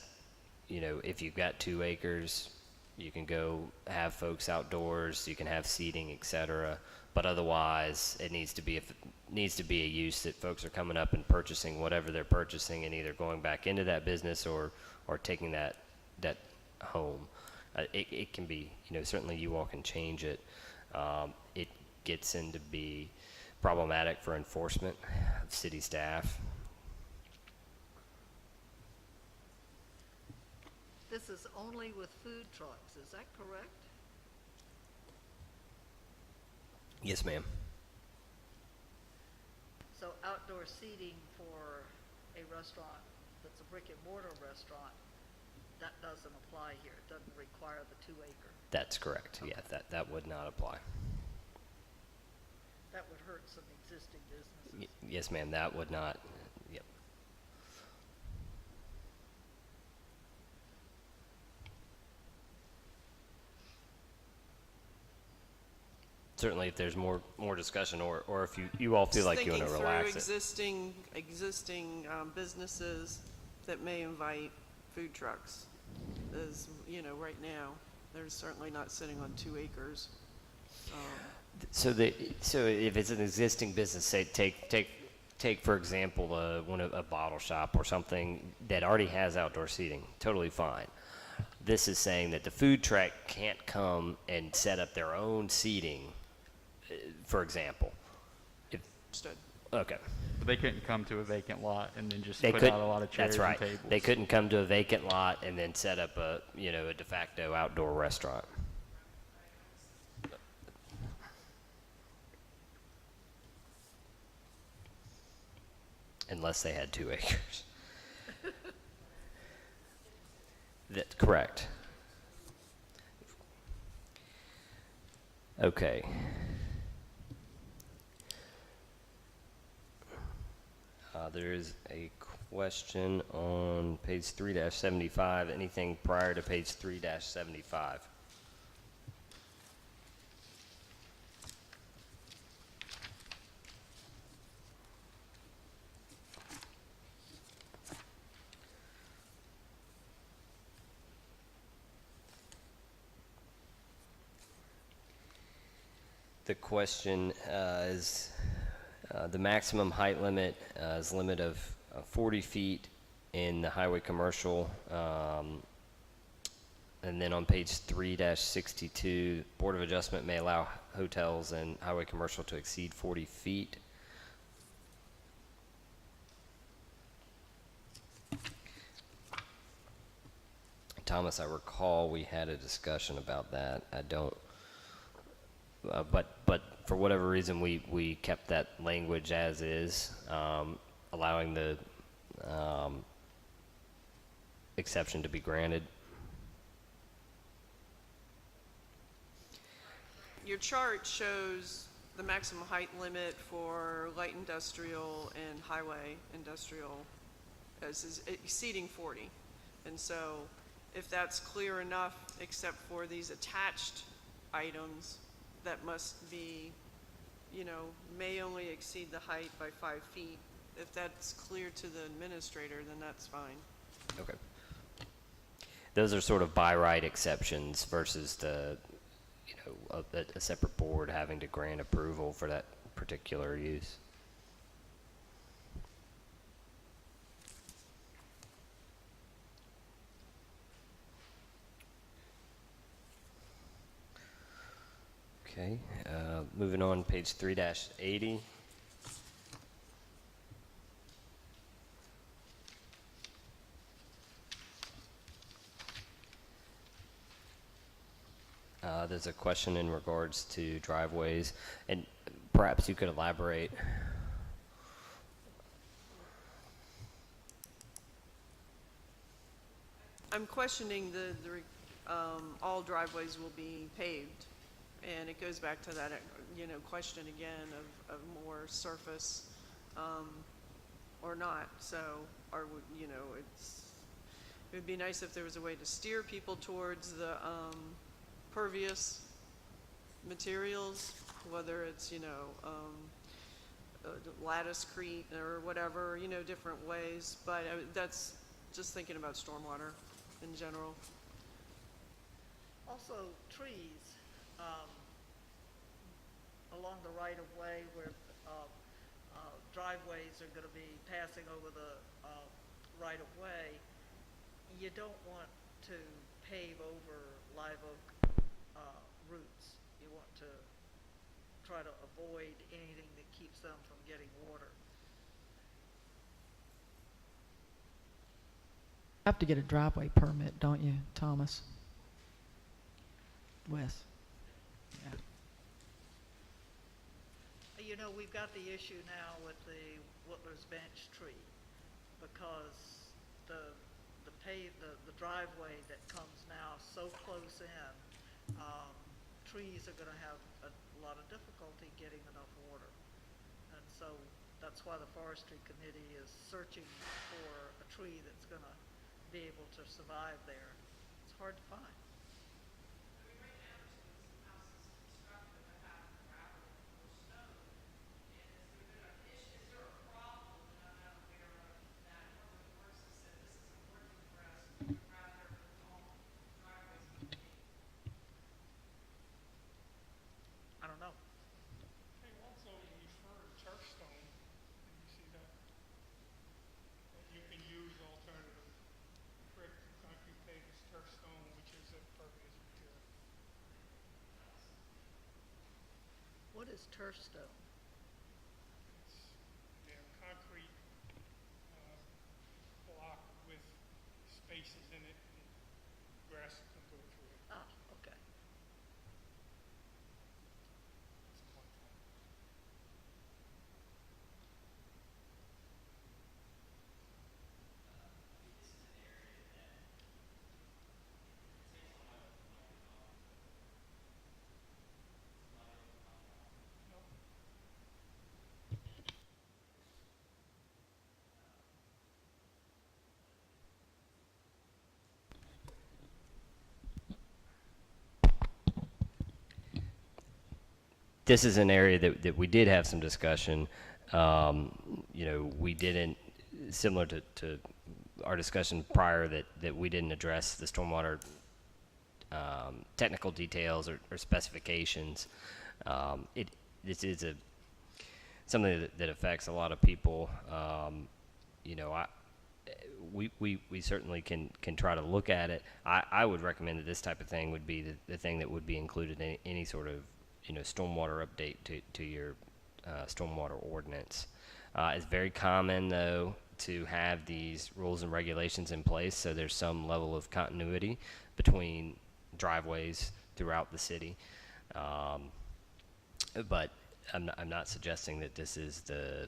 if you've got 2 acres, you can go have folks outdoors, you can have seating, etc. But otherwise, it needs to be a use that folks are coming up and purchasing whatever they're purchasing and either going back into that business or taking that home. It can be, certainly you all can change it. It gets into be problematic for enforcement of city staff. This is only with food trucks, is that correct? Yes, ma'am. So outdoor seating for a restaurant that's a brick and mortar restaurant, that doesn't apply here. It doesn't require the 2 acre. That's correct. Yeah, that would not apply. That would hurt some existing businesses. Yes, ma'am, that would not. Yep. Certainly, if there's more discussion, or if you all feel like you want to relax Just it. thinking through existing businesses that may invite food trucks. As, right now, they're certainly not sitting on 2 acres. So if it's an existing business, say take for example a bottle shop or something that already has outdoor seating, totally fine. This is saying that the food truck can't come and set up their own seating, for example. Understood. Okay. But they couldn't come to a vacant lot and then just They put could. out a lot of chairs That's right. and tables. They couldn't come to a vacant lot and then set up a de facto outdoor restaurant. Unless they had 2 acres. That's correct. Okay. There is a question on page 3-75. Anything prior to page 3-75? The question is the maximum height limit is a limit of 40 feet in the highway commercial. And then on page 3-62, Board of Adjustment may allow hotels and highway commercial to exceed 40 feet. Thomas, I recall we had a discussion about that. I don't, but for whatever reason, we kept that language as is, allowing the exception to be granted. Your chart shows the maximum height limit for light industrial and highway industrial as exceeding 40. And so if that's clear enough, except for these attached items that must be, may only exceed the height by 5 feet, if that's clear to the administrator, then that's fine. Okay. Those are sort of by right exceptions versus the, a separate board having to grant approval for that particular use. Okay, moving on, page 3-80. There's a question in regards to driveways, and perhaps you could elaborate. I'm questioning all driveways will be paved. And it goes back to that, question again of more surface, or not. So, it would be nice if there was a way to steer people towards the, pervious materials, whether it's, latticecrete or whatever, different ways. But that's just thinking about stormwater in general. Also, trees. Along the right-of-way where driveways are going to be passing over the right-of-way, you don't want to pave over live oak roots. You want to try to avoid anything that keeps them from getting water. Have to get a driveway permit, don't you, Thomas? Wes? Yeah. We've got the issue now with the Whittler's Bench tree because the driveway that comes now so close in, trees are going to have a lot of difficulty getting enough water. And so that's why the Forestry Committee is searching for a tree that's going to be able to survive there. It's hard to find. I don't know. They also refer to turf stone. Did you see that? That you can use alternative brick, concrete paved turf stone, which is a pervious material. What is turf stone? It's concrete block with spaces in it, and grass can go through it. Ah, okay. It's one thing. this is an area that we did have some discussion. We didn't, similar to our discussion prior, that we didn't address the stormwater technical details or specifications. This is something that affects a lot of people. We certainly can try to look at it. I would recommend that this type of thing would be the thing that would be included in any sort of stormwater update to your stormwater ordinance. It's very common, though, to have these rules and regulations in place, so there's some level of continuity between driveways throughout the city. But I'm not suggesting that this is the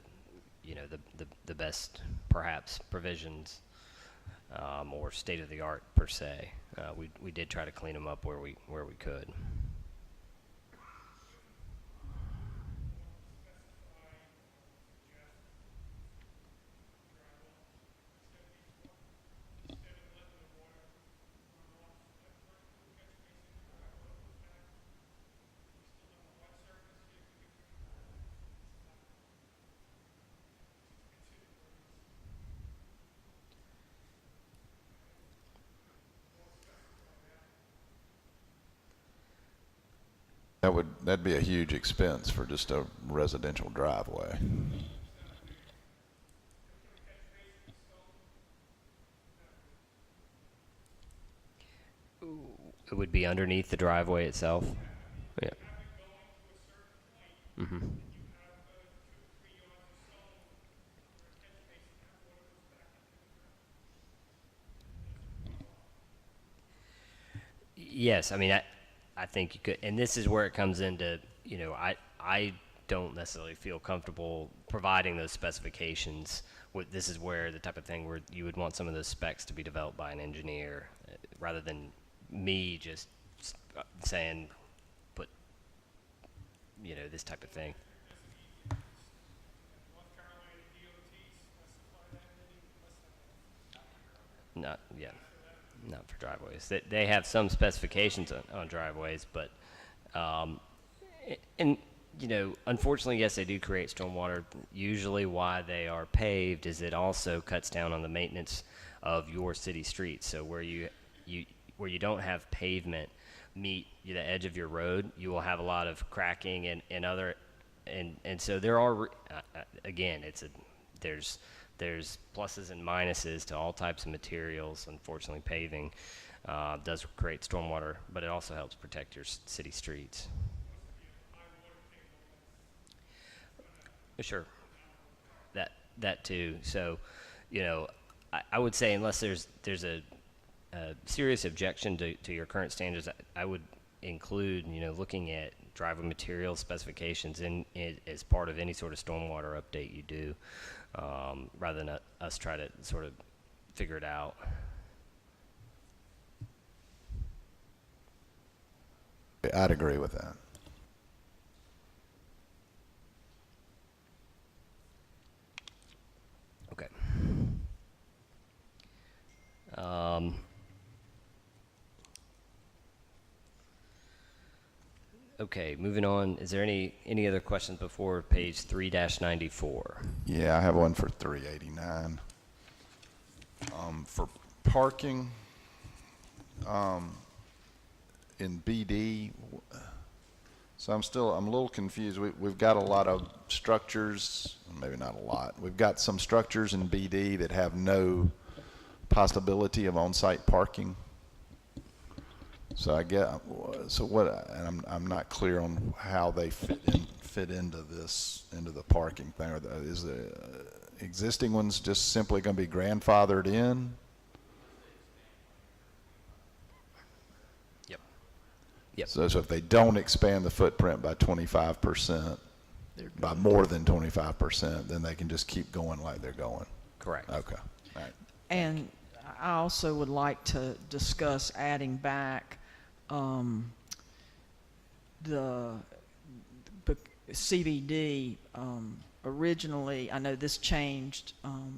best, perhaps, provisions or state of the art per se. We did try to clean them up where we could. That'd be a huge expense for just a residential driveway. It would be underneath the driveway itself. Yeah. Mm-hmm. Yes, I mean, I think you could, and this is where it comes into, I don't necessarily feel comfortable providing those specifications. This is where the type of thing where you would want some of those specs to be developed by an engineer rather than me just saying, put, this type of thing. Not, yeah. Not for driveways. They have some specifications on driveways, but, unfortunately, yes, they do create stormwater. Usually why they are paved is it also cuts down on the maintenance of your city streets. So where you don't have pavement meet the edge of your road, you will have a lot of cracking and so there are, again, there's pluses and minuses to all types of materials. Unfortunately, paving does create stormwater, but it also helps protect your city streets. Sure, that too. So, I would say unless there's a serious objection to your current standards, I would include looking at driveway material specifications as part of any sort of stormwater update you do. Rather than us try to sort of figure it out. I'd agree with that. Okay. Okay, moving on. Is there any other questions before page 3-94? Yeah, I have one for 389. For parking, in BD, so I'm a little confused. We've got a lot of structures, maybe not a lot. We've got some structures in BD that have no possibility of on-site parking. So and I'm not clear on how they fit into the parking thing. Is the existing ones just simply going to be grandfathered in? Yep. So if they don't expand the footprint by 25%, by more than 25%, then they can just keep going like they're going. Correct. Okay. All right. And I also would like to discuss adding back the CBD. Originally, I know this changed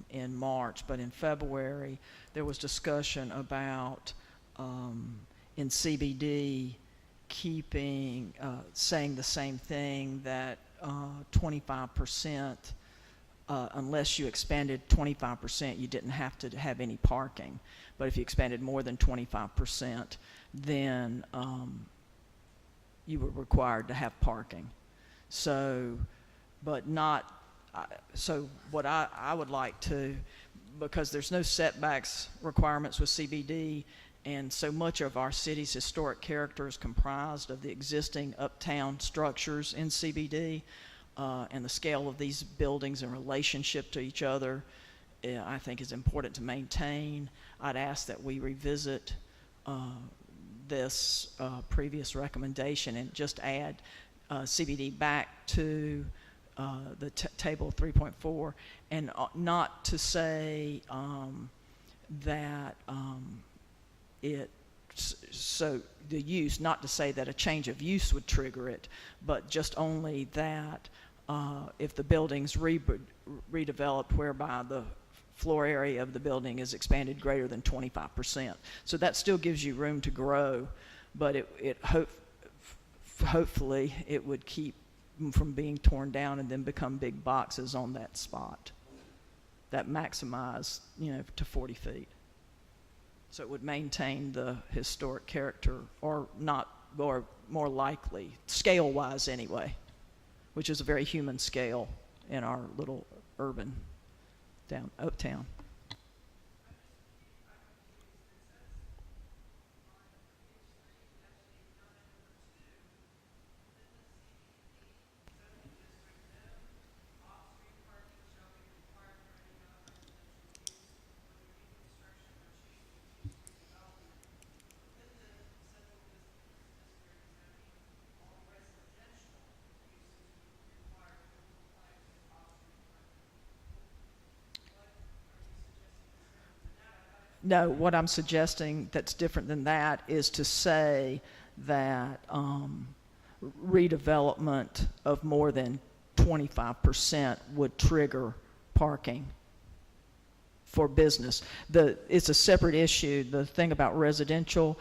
in March, but in February there was discussion about in CBD keeping, saying the same thing, that 25%, unless you expanded 25%, you didn't have to have any parking. But if you expanded more than 25%, then you were required to have parking. So, but not, so what I would like to, because there's no setbacks requirements with CBD, and so much of our city's historic character is comprised of the existing uptown structures in CBD, and the scale of these buildings in relationship to each other, I think is important to maintain. I'd ask that we revisit this previous recommendation and just add CBD back to the table 3.4, and not to say that so the use, not to say that a change of use would trigger it, but just only that if the building's redeveloped whereby the floor area of the building is expanded greater than 25%. So that still gives you room to grow, but hopefully it would keep them from being torn down and then become big boxes on that spot that maximize, to 40 feet. So it would maintain the historic character, or not, or more likely, scale-wise anyway, which is a very human scale in our little urban uptown. No, what I'm suggesting that's different than that is to say that redevelopment of more than 25% would trigger parking for business. It's a separate issue. The thing about residential,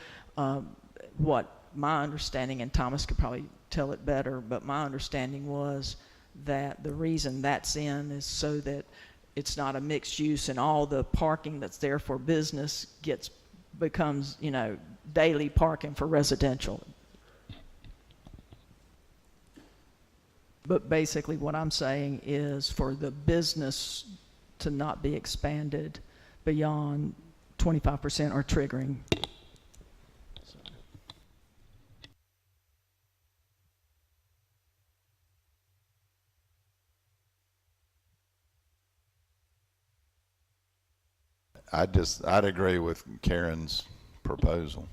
what my understanding, and Thomas could probably tell it better, but my understanding was that the reason that's in is so that it's not a mixed use, and all the parking that's there for business becomes, daily parking for residential. But basically what I'm saying is for the business to not be expanded beyond 25% or triggering. I'd agree with Karen's proposal.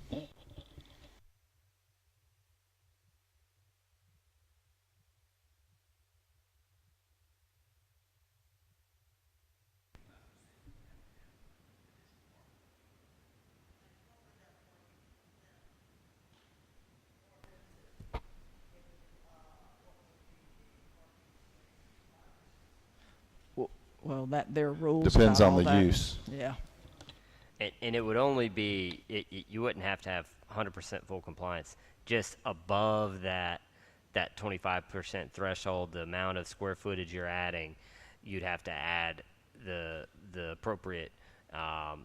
Well, that their rules Depends about on all the that. use. Yeah. And it would only be, you wouldn't have to have 100% full compliance. Just above that 25% threshold, the amount of square footage you're adding, you'd have to add the appropriate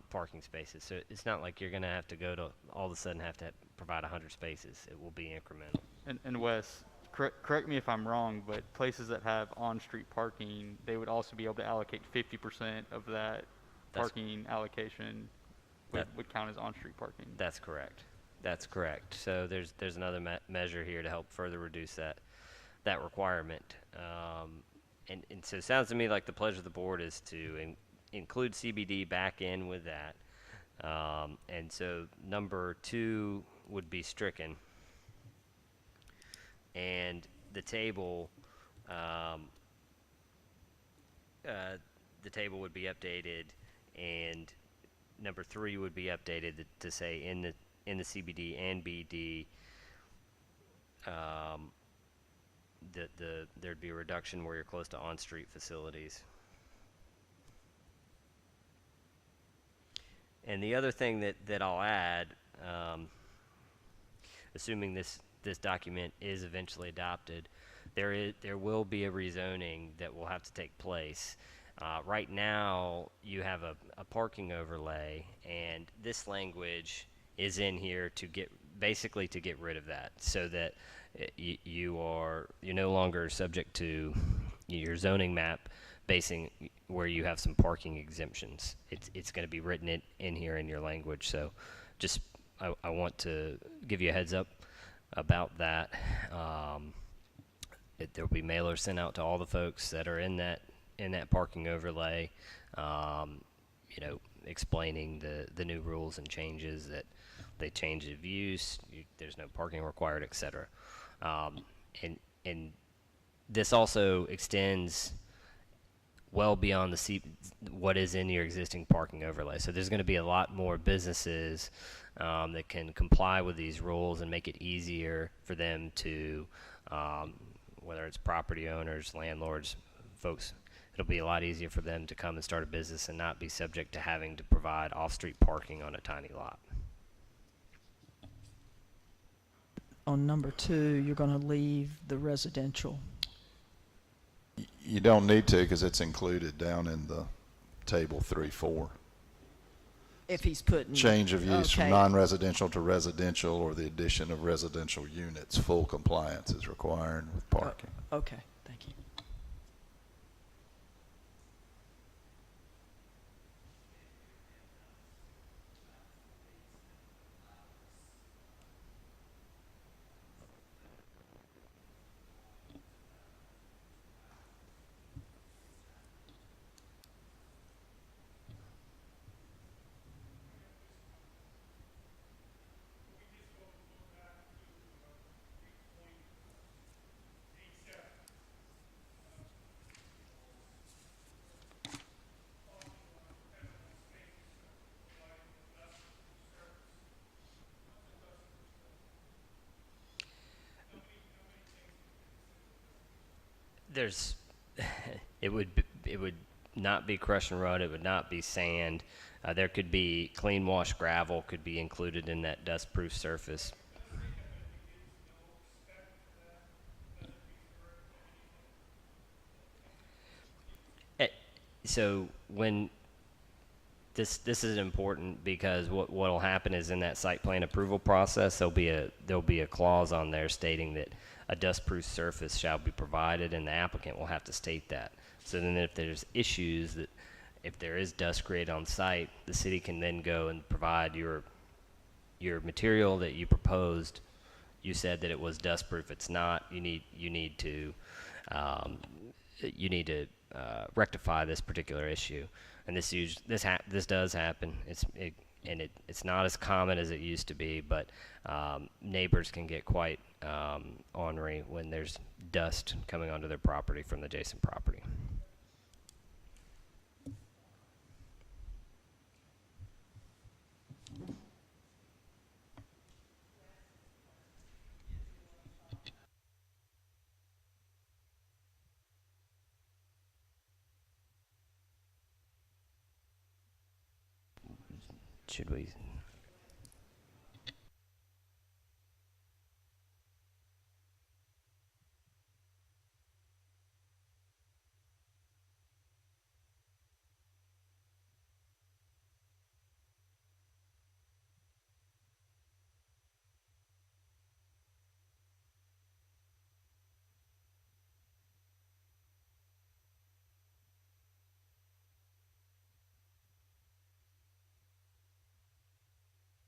parking spaces. So it's not like you're going to have to go to all of a sudden have to provide 100 spaces. It will be incremental. And Wes, correct me if I'm wrong, but places that have on-street parking, they would also be able to allocate 50% of that parking allocation would count as on-street parking. That's correct. That's correct. So there's another measure here to help further reduce that requirement. And so it sounds to me like the pleasure of the board is to include CBD back in with that. And so number 2 would be stricken. And the table would be updated, and number 3 would be updated to say in the CBD and BD there'd be a reduction where you're close to on-street facilities. And the other thing that I'll add, assuming this this document is eventually adopted, there will be a rezoning that will have to take place. Right now, you have a parking overlay, and this language is in here to basically to get rid of that, so that you're no longer subject to your zoning map basing where you have some parking exemptions. It's going to be written in here in your language. So just I want to give you a heads up about that. There will be mailers sent out to all the folks that are in that parking overlay, explaining the new rules and changes, that they change of use, there's no parking required, etc. And this also extends well beyond what is in your existing parking overlay. So there's going to be a lot more businesses that can comply with these rules and make it easier for them to, whether it's property owners, landlords, folks, it'll be a lot easier for them to come and start a business and not be subject to having to provide off-street parking on a tiny lot. On number 2, you're going to leave the residential. You don't need to, because it's included down in the table 3.4. If he's putting Change of use from okay. non-residential to residential, or the addition of residential units, full compliance is required with parking. Okay, thank you. There's, it would not be crush and run. It would not be sand. There could be clean wash gravel could be included in that dust-proof surface. So when this is important, because what will happen is in that site plan approval process, there'll be a clause on there stating that a dust-proof surface shall be provided, and the applicant will have to state that. So then if there's issues, that if there is dust created on site, the city can then go and provide your material that you proposed. You said that it was dust-proof. It's not. You need to rectify this particular issue. And this does happen. It's not as common as it used to be, but neighbors can get quite ornery when there's dust coming onto their property from the adjacent property. Should we